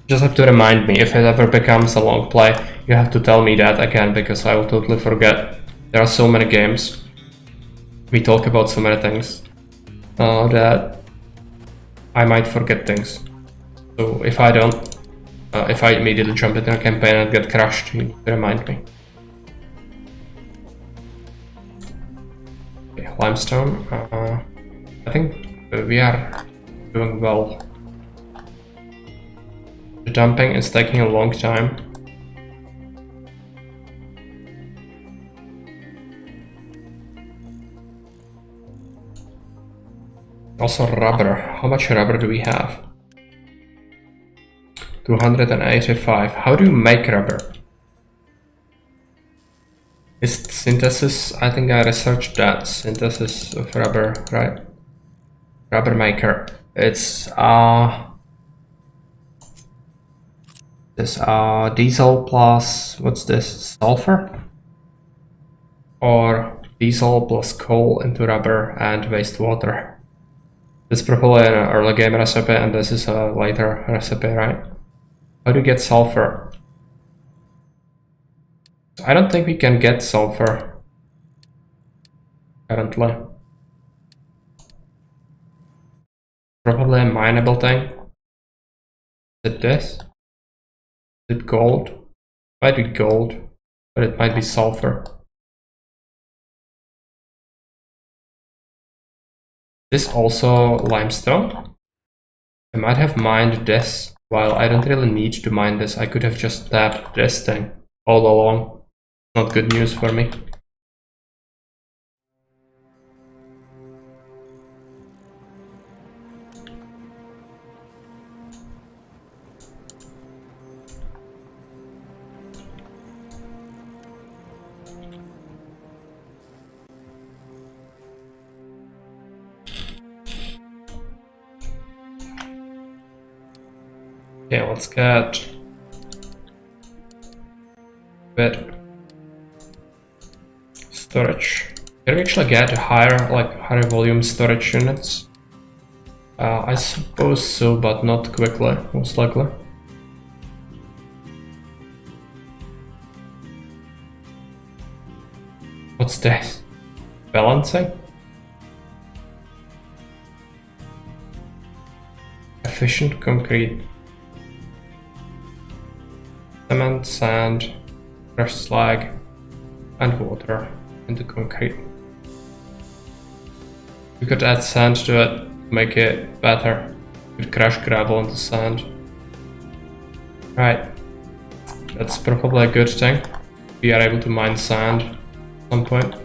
Just have to remind me, if it ever becomes a long play, you have to tell me that again, because I will totally forget. There are so many games. We talk about so many things that I might forget things. So if I don't, if I immediately jump into a campaign and get crushed, you need to remind me. Okay, limestone. I think we are doing well. The dumping is taking a long time. Also rubber. How much rubber do we have? 285. How do you make rubber? Is synthesis? I think I researched that. Synthesis of rubber, right? Rubber maker. It's this diesel plus, what's this, sulfur? Or diesel plus coal into rubber and wastewater. This is probably an early game recipe, and this is a later recipe, right? How do you get sulfur? I don't think we can get sulfur currently. Probably a mineable thing. Is it this? Is it gold? Might be gold, but it might be sulfur. This also limestone. I might have mined this. While I don't really need to mine this, I could have just tapped this thing all along. Not good news for me. Okay, let's get bit storage. Can we actually get higher volume storage units? I suppose so, but not quickly, most likely. What's this? Balancing? Efficient concrete. Cement, sand, crushed slag, and water into concrete. We could add sand to it to make it better. We could crush gravel into sand. Right, that's probably a good thing. we are able to mine sand at some point.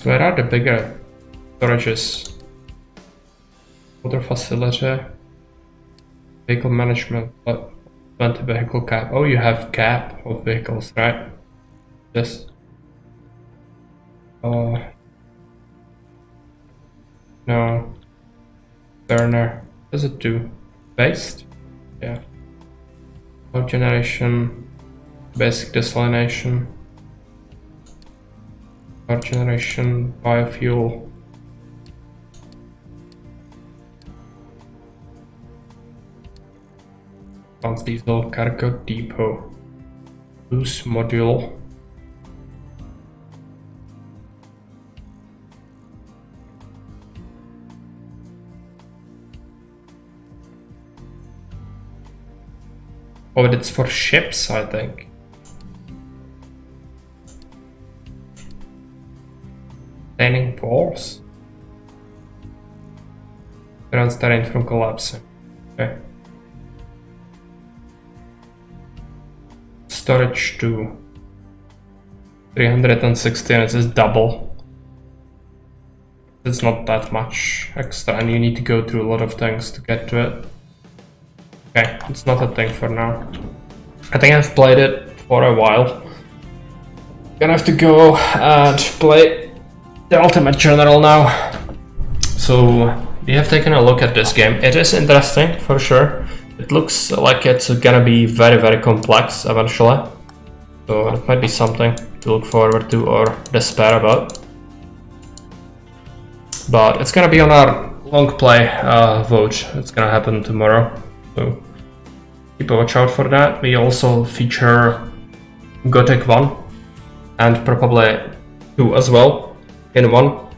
Where are the bigger storages? Water facility, vehicle management, 20 vehicle cap. Oh, you have cap of vehicles, right? Yes. No. Burner. What does it do? Waste? Yeah. Power generation, basic desalination, power generation, biofuel. Advanced diesel cargo depot. Loose module. Oh, but it's for ships, I think. Retaining walls. Prevents terrain from collapsing. Okay. Storage 2. 360 and it says double. It's not that much extra and you need to go through a lot of things to get to it. Okay, it's not a thing for now. I think I've played it for a while. Gonna have to go and play the Ultimate General now. So we have taken a look at this game. It is interesting for sure. It looks like it's gonna be very complex eventually. So it might be something to look forward to or despair about. But it's gonna be on our long play vote. It's gonna happen tomorrow. So keep a watch out for that. We also feature Gothic 1 and probably 2 as well in one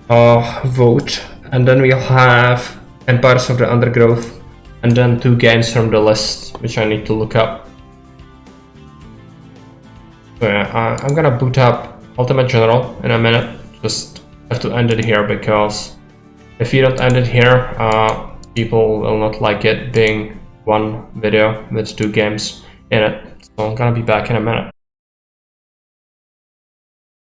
vote. And then we'll have Empires of the Undergrowth and then 2 games from the list which I need to look up. So yeah, I'm gonna boot up Ultimate General in a minute. Just have to end it here because if you don't end it here, people will not like it being one video with 2 games in it. So I'm gonna be back in a minute.